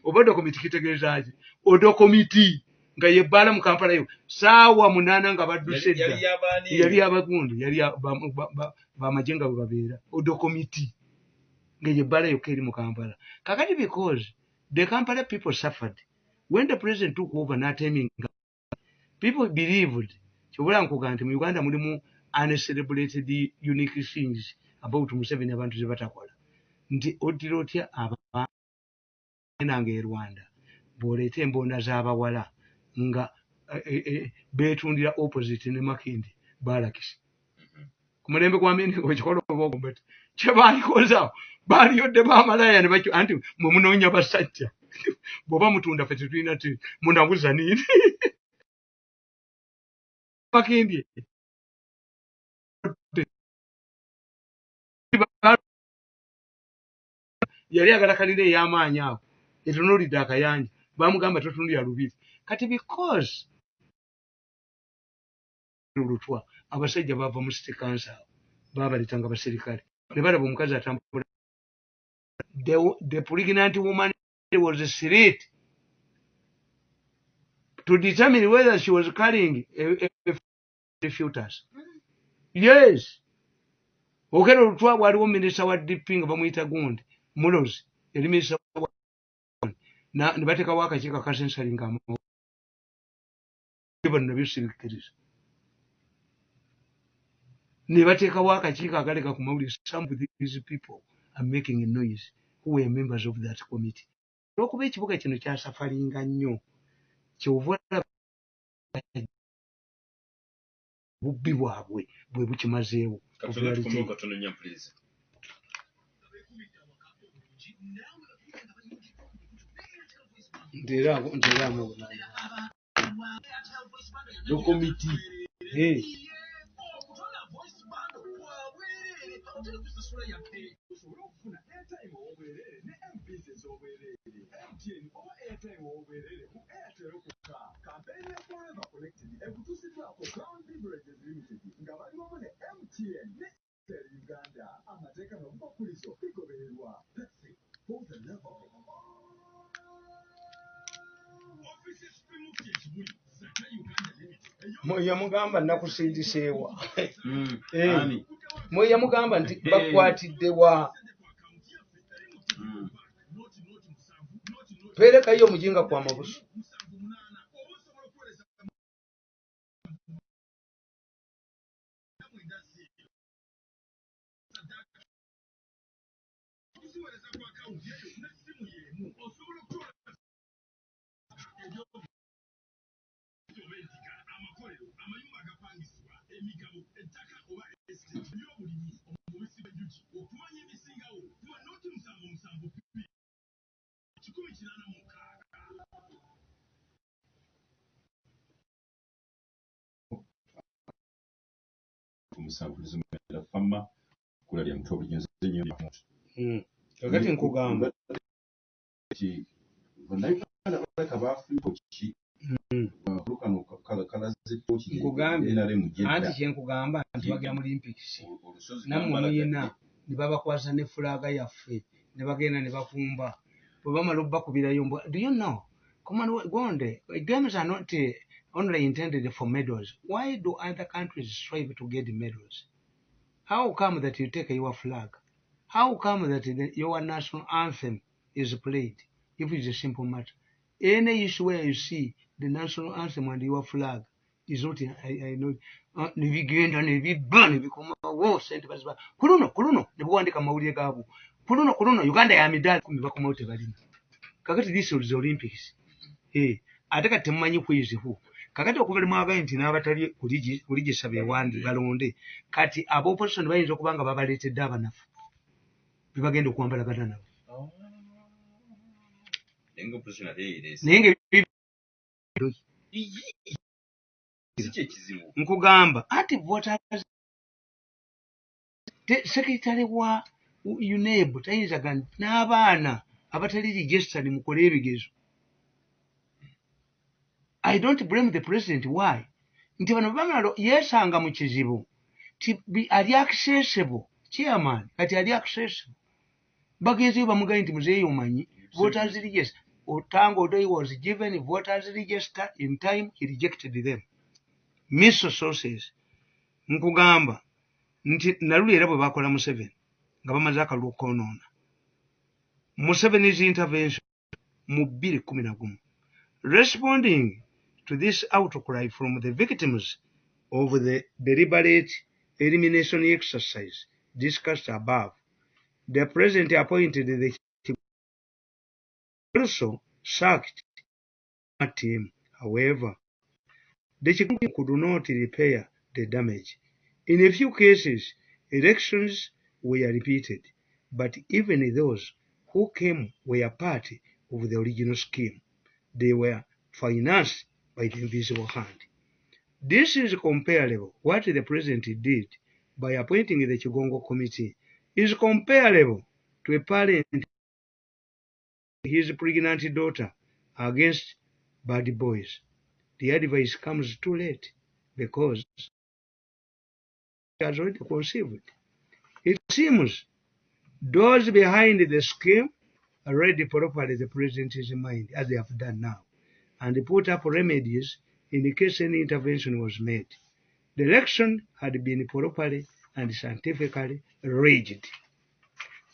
oba odokomiti kitegeeza ki odokomiti nga ye bbaala mu Kampala yo saawa 8 nga badduse dda yali abagundi yali bamagye nga bwe babeera odokomiti nga ye bbaala yokka eri mu Kampala kakati because the Kampala people suffered when the president took over nateming people believed kyobula nkuga nti mu Uganda mulimu uncelebrated unique things about Museveni abantu ze batakola nti odira otya abananga e Rwanda bw'oleeta embonda z'abawala nga beetundira opposite ne Makindi balakisi ku mulembe gwa Mene okikola oba ogombete kye baalikoza baaliyodde baamalaya ne bakyo anti mwe munoonya basajja bw'oba mutunda ffe tetulina ti munabuza nini Makindi yali agala kalira ey'amaanyi awo etunuulidde akayanja baamugamba totundira lubiri kati because lutwa abasajja baava mu city council baabaleeta nga baserikale ne balaba omukazi atambula the pregnant woman was slit to determine whether she was carrying a fetus. Yes. Okero lutwa waliwo minisita wa DP nga bamuyita gundi Mulozi yali minisita wa ne bateekawo akakiiko akasensali nga bano nabyo sibikiriza ne bateekawo akakiiko akaleka ku mawulire some of these people are making a noise who were members of that committee olw'okuba ekibuga kino kyasafalinga nnyo kyova bubbi bwabwe bwe bukimazeewo nteramu dokomiti Moya mugamba nakusindiseewa. Moya mugamba nti bakwatidde wa. Perekayo omujinga kwa mabusu. Kakati nkugamba anti kyenkugamba nti bagenda mu Olympics nammwe muyina ne babakwasa ne fulaga yaffe ne bagenda ne bakumba bwe bamala obbakubirayo mbwa. Do you know, Gonde, games are not only intended for medals. Why do other countries strive to get medals? How come that you take your flag? How come that your national anthem is played? If it's a simple matter. Any issue where you see the national anthem and your flag is not, I know, Nivigenda, Nivibani, Vicoma, Saint Basba, Kuruno, the one come out Gabu, Kuruno, Uganda, Amidal, Kumakomote Valin. Kakati, this is the Olympics. Hey, I take a Temani who. Kakati okuva nti n'abatali kuligisa bewandi balonde kati ab'opposition bayinza okubanga babaleetedde abanafu bibagenda okwambala banana naye nkugamba anti voters sekretary wa UNEB tayinzaga n'abaana abatali registered mukole ebigezo. I don't blame the president. Why? Nti bano bamalo yesanga mu kizibu ti ali accessible chairman kati ali accessible bagenzi bamugaye nti muzeeyi omanyi voters register Otango Day was given voters register in time, he rejected them. Miso sources nkugamba nti naluli era bwe bakola Museveni nga bamaze akalukoonoona Museveni's intervention mu 2011 responding to this outcry from the victims of the deliberate elimination exercise discussed above, the president appointed the also sacked a team. However, the Chigungu could not repair the damage. In a few cases, elections were repeated, but even those who came were part of the original scheme. They were financed by the invisible hand. This is comparable. What the president did by appointing the Chigongo committee is comparable to a parent his pregnant daughter against bad boys. The advice comes too late because he has already conceived. It seems those behind the scheme already properly the president's mind, as they have done now, and put up remedies in case any intervention was made. The election had been properly and scientifically rigged.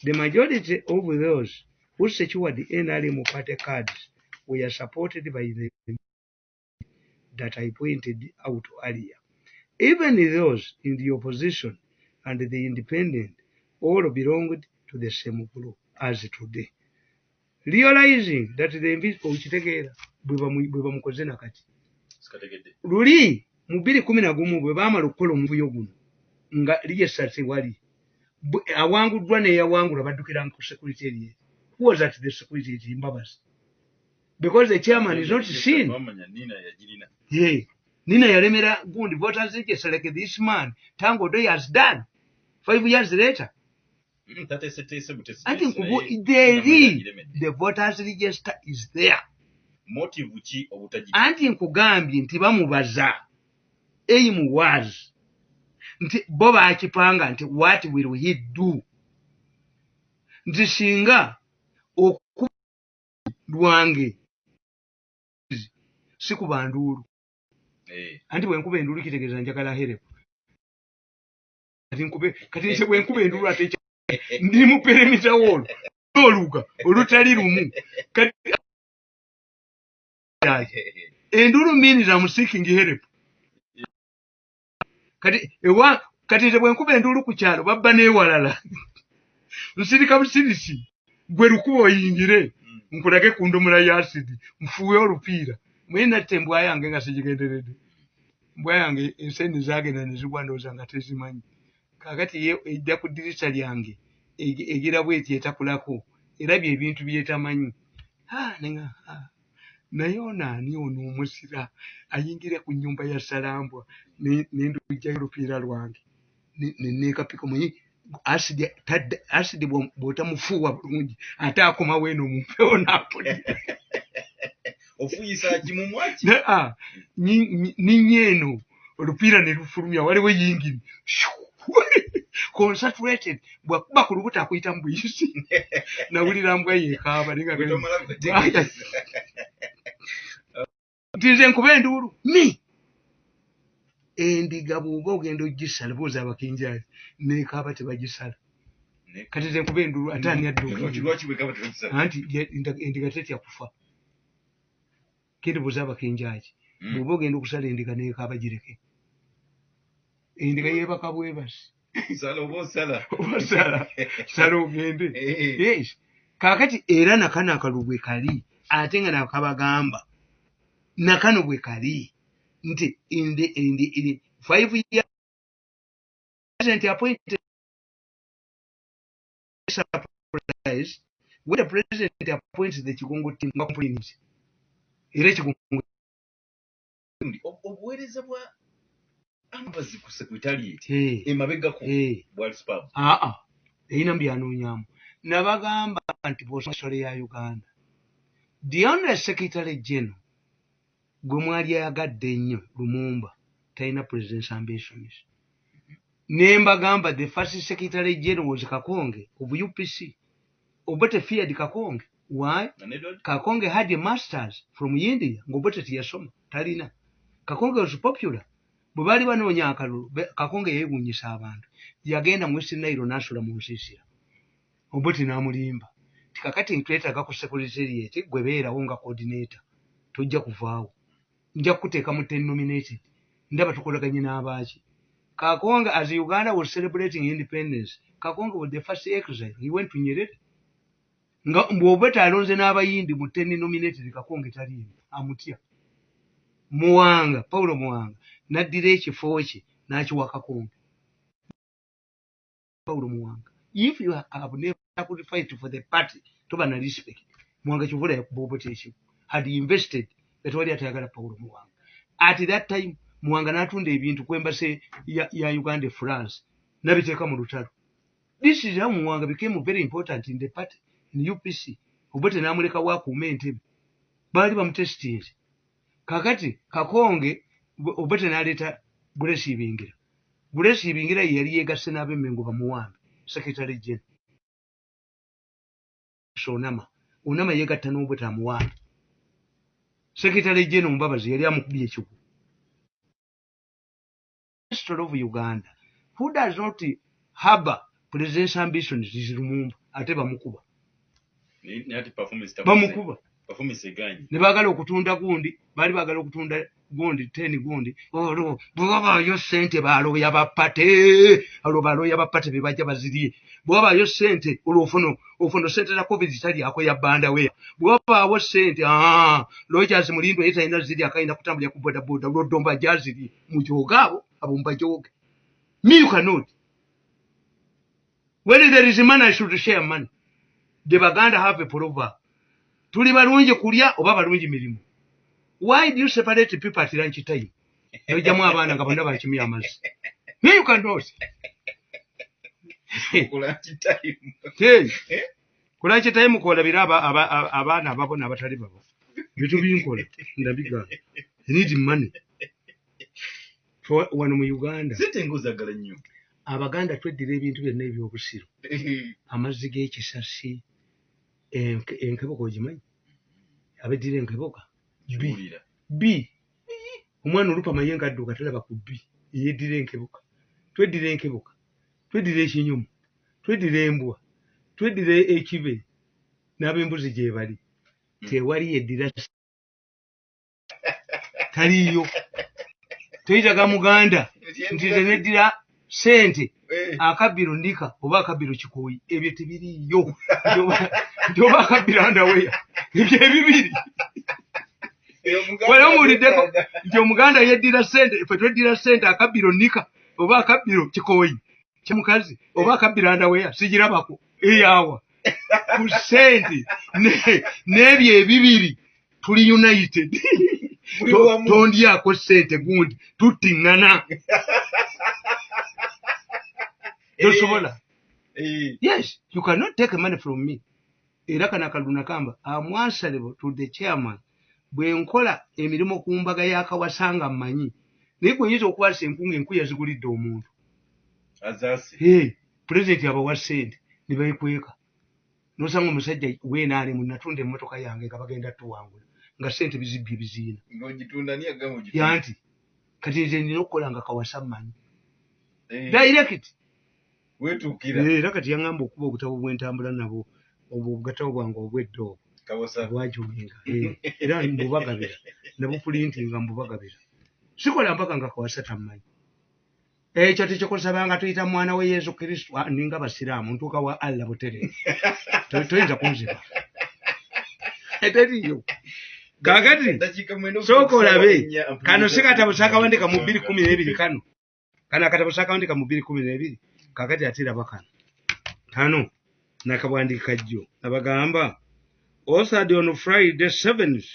The majority of those who secured the NRM party cards were supported by the that I pointed out earlier. Even those in the opposition and the independent all belonged to the same group as today. Realizing that the invisible Uchitegeera bwe bamukoze nakati. Luli mu 2011 bwe baamala okukola omuvuyo guno nga ligesate wali awanguddwa n'eyawangula baddukira ku security area. Who was at the security in Babas? Because the chairman is not seen. Yeah. Nina Yaremera Gundi voters like this man, Tango Day has done. 5 years later. I think the voters register is there. Motive ki obutaji. Anti nkugambye nti bamubaza. Aim was. Nti boba akipanga nti what will he do? Nti singa okubwange sikuba ndulu. Anti bwe nkuba endulu kitegeeza njagala Helep. Kati nse bwe nkuba endulu ate ndi mu perimeter wall. Oluga olutali lumu. Endulu means I'm seeking help. Kati bwe nkuba endulu ku kyalo babba neewalala. Nsirika busirisi gwe lukuba oyingire nkulage ku ndomola ya acid nfuwe olupiira. Mwena tembwa yange nga sigigenderedde. Mbwa yange ensenyi zaagenda ne zigwa ndowooza nga tezimanyi. Kakati ye ejja ku ddirisa lyange egira bw'eti etakulako erabye ebintu byetamanyi. Naye ono ani ono omusira ayingire ku nnyumba ya Salambwa n'endujja y'olupiira lwange neekapika muyi asidi bw'otamufuuwa bulungi ate akomawo eno mu mpewo n'apulira. Ofuyisa kimumwaki? Ninyeeno olupiira ne lufulumya waliwo yingiri. Concentrated bwakuba ku lubuto akuyita mu buyisi. Nawulira mbwa yeekaaba nti nze nkuba enduulu mi endiga bw'oba ogenda ogisala buuza abakinjaazi neekaaba tebagisala. Kati nze nkuba enduulu ate ani adduka anti endiga tetya kufa. Kindi buuza abakinjaazi bw'oba ogenda okusala endiga neekaaba gireke. Endiga yeebaka bwebasi. Sala ogende. Yes. Kaakati era nakano akalulu bwe kali ate nga nakabagamba nakano bwe kali nti in the 5 years president appointed surprise when the president appoints the Kigongo team nga complaints era Kigongo obuweereza bwa ambazi ku secretariat emabega ku Walspab eyina mbyanonyamu nabagamba nti bw'osoma ya Uganda the only secretary general gwe mwali ayagadde ennyo Lumumba talina president's ambitions. Nembagamba the first secretary general was Kakonge of UPC. Obote feared Kakonge. Why? Kakonge had a masters from India. Ngobote tiyasoma talina. Kakonge was popular. Bubali banoonya akalulu Kakonge yeewuunyisa abantu. Yagenda mu Western Nile n'asula mu nsiisira. Obote n'amulimba. Tikakati ntwetaaga ku secretariat gwe beerawo nga coordinator. Tojja kuvaawo. Nja kuteeka mu 10 nominated. Ndaba tukolaganye n'abaaki. Kakonge, as Uganda was celebrating independence, Kakonge was the first exile. He went to Nyerere. Mbw'obeta alonze n'abayindi mu 10 nominated Kakonge taliimu. Amutya. Muwanga, Paulo Muwanga, n'addira ekifo kye n'akiwa Kakonge. Paulo Muwanga. If you have never sacrificed for the party, toba na respect. Muwanga Kivula yakuba Obote ekifo. Had invested, etwali atayagala Paulo Muwanga. At that time, Muwanga n'atunda ebintu ku embassy ya Uganda France n'abiteeka mu lutalo. This is how Muwanga became very important in the party, in UPC. Obote n'amuleka waakuuma entebe. Baali bamutestinze. Kakati Kakonge Obote n'aleeta Grace Ibingira. Grace Ibingira yali yeegasse n'ab'Emmengo bamuwambe. Secretary General. Onama yeegatta n'Obote amuwambe. Secretary General Mbabazi yali amukubye ekigwo. History of Uganda. Who does not harbor president's ambitions is Lumumba. Ate bamukuba. Bamukuba. Ne baagala okutunda gundi, baali baagala okutunda gundi 10 gundi. Bw'abaayo ssente baalooya bapate. Baalooya bapate be bajja bazirye. Bw'abaayo ssente olwofono ssente za COVID zitalyako ya banda weya. Bw'abaawo ssente Rogers Mulindo ye talina ziri akayina kutambulira ku bodaboda Loddomba gyaziri mu Jogaabo abo mubajooge. Me you cannot. When there is money, I should share money. The Baganda have a proverb. Tuli balungi kulya oba balungi mirimu. Why do you separate people at lunch time? Yojamu abaana nga bonna bakimya amazzi. Me you cannot. Kula time kwolabira abaana ababona abatali babo bitu binkola ndabigamba need money for wano mu Uganda zitenguzagala nnyo abaganda tweddira ebintu byonna ebyobusiro amazzi g'ekisasi enkeboka ogimanyi abeddira enkeboka b omwana olupa mayenga adduka talaba ku b yeddira enkeboka tweddira ekinyumu tweddira embwa tweddira ekibe n'ab'embuzi gye bali tewali yeddira taliyo tuyitaga muganda nti teneddira sente akabbiro ndika oba akabbiro kikoyi ebyo tebiriyo njoba akabbiro andaweya ebyo ebibiri wera omuwuliddeko nti omuganda yeddira sente ffe tweddira sente akabbiro ndika oba akabbiro kikoyi kyemukazi oba akabbiro andaweya sigirabako eyawa ku sente n'ebyo ebibiri tuli united tondyako sente gundi tuttiŋŋana tosobola yes you cannot take money from me era kana kaluna kamba I'm answerable to the chairman bwe nkola emirimu ku mbaga yakawasanga mmanyi naye gwe nyinza okukwasa enkunga enku yazigulidde omuntu pulezidenti abawa sente ne beekweka nosanga omusajja weenaali munatunda emmotoka yange nga bagenda tuwangula nga sente bizibbye biziina yanti kati nze nina okukola nga kawasa mmanyi direct era kati yaŋŋamba okuba obutabo bwentambula nabo obwo obugatabo bwange obwedde obwo bwajuminga era mbubagabira nabupulintinga mbubagabira sikola mpaka nga kawasa tammanyi ekyo tekikusabanga tuyita mwana we Yesu Kristo ninga basiraamu ntuuka wa Allah butereevu toyinza kunziba eteriyo kakati sooka olabe kano si katabo sakawandika mu 2012 kano akatabo sakawandika mu 2012 kakati ate raba kano nakabwandika jjo abagamba authored on Friday 7th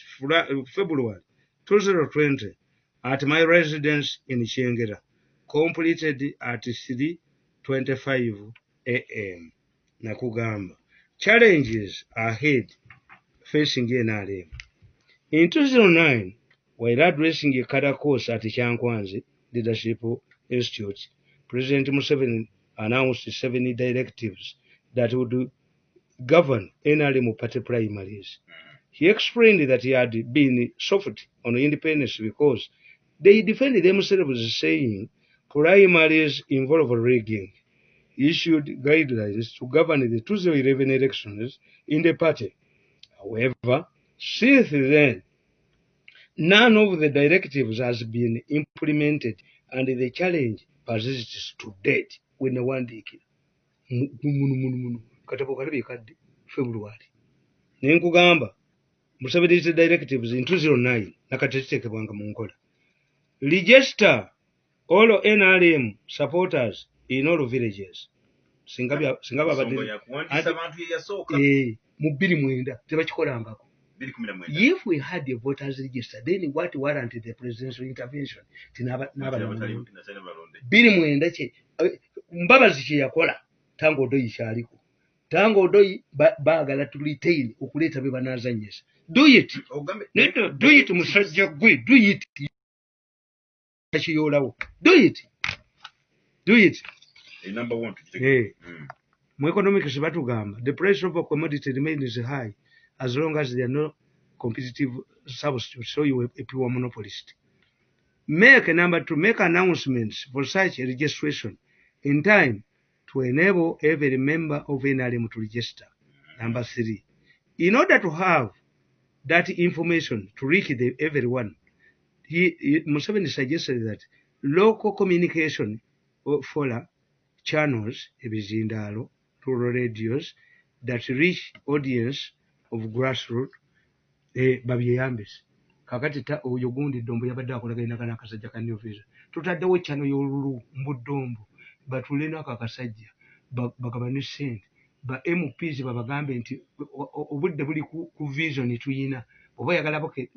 February 2020 at my residence in Kyengera, completed at 3:25 a.m. Nakugamba. Challenges ahead facing NRM. In 2009, while addressing a Kada course at Kyankwanzi Leadership Institute, President Museveni announced 7 directives that would govern NRM party primaries. He explained that he had been soft on independence because they defended themselves, saying primaries involve rigging. He issued guidelines to govern the 2011 elections in the party. However, since then, none of the directives has been implemented, and the challenge persists to date. When the one day February. Ninkugamba, Museveni's directives in 2009, nakatetekebwanga mu nkola. Register all NRM supporters in all villages. Singaba mu 2009 tebakikolangako. If we had the voters register, then what warranted the presidential intervention? Biri mwenda che Mbabazi kye yakola Tango Odoyi kyaliko. Tango Odoyi baagala to retain okuleeta be banazanyisa. Do it. Do it musajja gwe. Do it. Do it. Do it. Number one. Mu economics batugamba the price of a commodity remains high as long as there are no competitive substitutes, so you are a pure monopolist. Number 2, make announcements for such a registration in time to enable every member of NRM to register. Number 3, in order to have that information to reach everyone, Museveni suggested that local communication for channels, ebizindalo, rural radios that reach audience of grassroots, babyeyambese. Kakati oyo gundi Dombo yabadde akolagana kana akasajja ka New Vision. Tutaddewo channel y'olulu Mbudombo batulena akakasajja bagabane sente ba MPs babagambe nti obudde buli ku vision tuyina oba yagala boke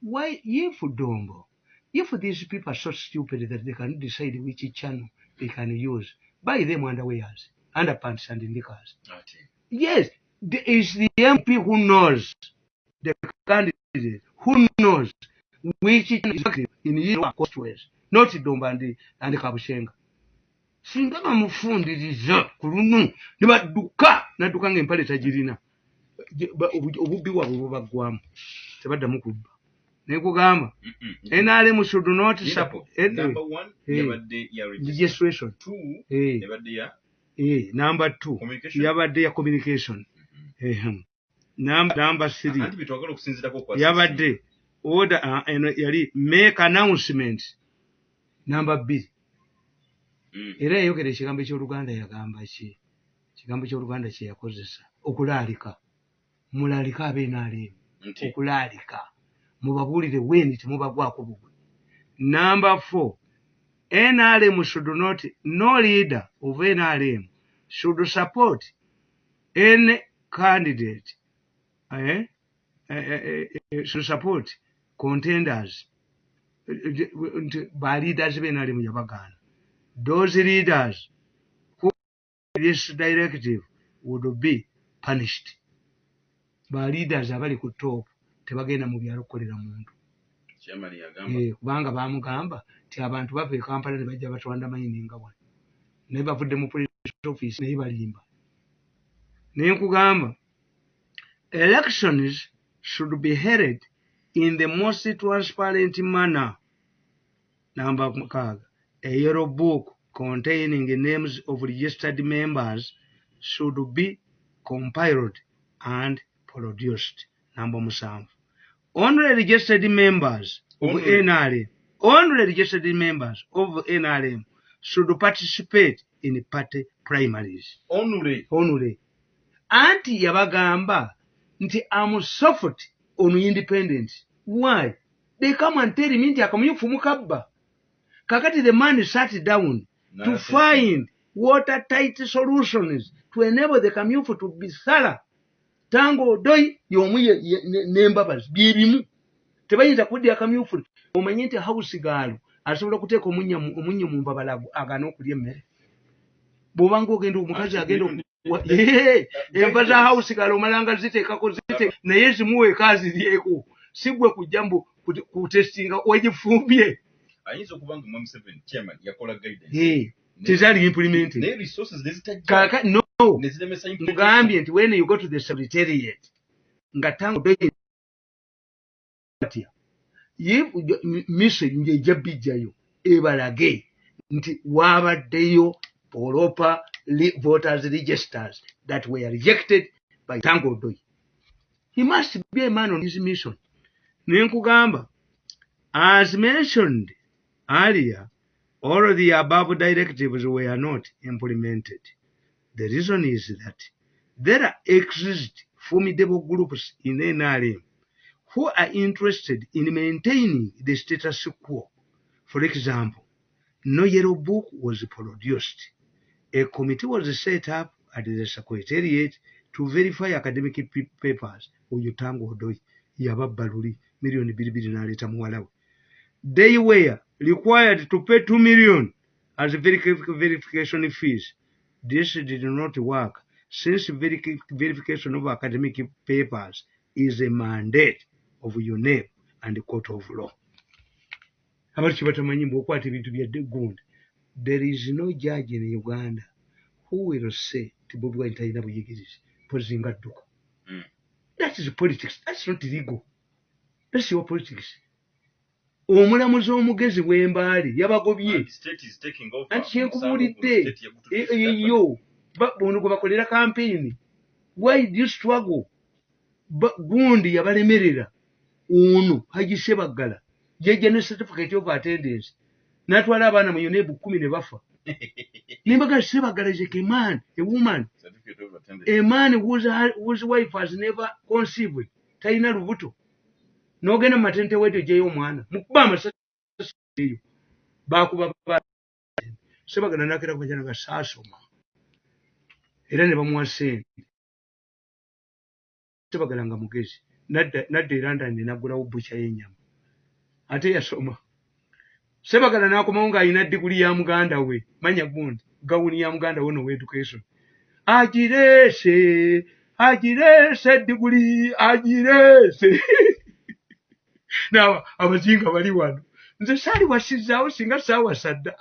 why if Dombo, if these people are so stupid that they can decide which channel they can use, buy them underwears, underpants and knickers. Yes, it's the MP who knows, the candidate who knows which is in his constituency, not Domba and Kabushenga. Singa bamufundiriza ku luno ne badduka nadduka ng'empale tagirina obubbi bwabwe bubaggwamu tebaddamu kubba naye kugamba NRM should not support number 1 yabadde ya registration 2 yabadde ya number 2 yabadde ya communication number 3 anti bitwagala okusinzirako kwa yabadde order yali make announcement number 2 era yayogera ekigambo ky'Oluganda yagamba ki ekigambo ky'Oluganda kye yakozesa okulaalika mulaalika ab'NRM okulaalika mubabuulire weni temubagwako bugwe. Number 4 NRM should not, no leader of NRM should support any candidate should support contenders by leaders b'NRM yabagana. Those leaders who this directive would be punished. By leaders abali ku top tebagenda mu byalo kukolera muntu. Chairman yagamba. Kubanga bamugamba ti abantu bava e Kampala ne bajja batwanda mining wano. Ne bavudde mu police office ne balimba. Ne nkugamba elections should be held in the most transparent manner. Number 6. A yellow book containing the names of registered members should be compiled and produced. Number 7. Only registered members of NRM, only registered members of NRM should participate in party primaries. Only. Anti yabagamba nti I'm soft on independence. Why? They come and tell me nti akamyufu mukabba. Kakati the man sat down to find watertight solutions to enable the community to be thorough. Tango doi yomu nembabazi byebimu tebayinza kudya community omanye nti house gaalo asobola kuteeka omunye mu mbabalago agana okulya emmere bw'obanga ogenda omukazi agenda enva za house gaalo omalanga ziteekako naye zimuweeka aziryeko si gwe kujja mbu kutestinga wegifumbye. Ayinza okubanga mu M7 chairman yakola guidance tezali implemented ne resources kaka no nezilemesa mugambye nti when you go to the secretariat nga tango doye mise nje bijjayo ebalage nti wabaddeyo proper voters registers that were rejected by Tango Doy. He must be a man on his mission. Nenkugamba, as mentioned earlier, all of the above directives were not implemented. The reason is that there exist formidable groups in NRM who are interested in maintaining the status quo. For example, no yellow book was produced. A committee was set up at the Secretariat to verify academic papers. Tango Doy, Yababaluri, million billion. They were required to pay 2 million as verification fees. This did not work since verification of academic papers is a mandate of UNEP and the Court of Law. There is no judge in Uganda who will say that is politics. That's not legal. That's your politics. Omulamuzi omugezi w'embaali yabagobye anti kyenkubuulidde eyo ono gwe bakolera campaign. Why do you struggle? Gundi yabalemerera ono Haji Sebaggala yajja ne certificate of attendance n'atwala abaana mu UNEB 10 ne bafa. Nimbaga Sebaggala is a man, a woman, a man whose wife has never conceived. Talina lubuto. N'ogenda mu matente wetu gyeyo omwana mukuba amasasi eyo baakuba Sebaggala n'akera ku bajana nga saasoma era ne bamuwa ssente. Sebaggala nga mugezi nadda e London n'aggulawo bbuca y'ennyama ate yasoma. Sebaggala n'akomawo ng'alina diguli ya muganda we manya gundi gawuni ya muganda wono we education agirese diguli agirese nawa abazinga bali wano nze sali wasizaawo singa saawa sadda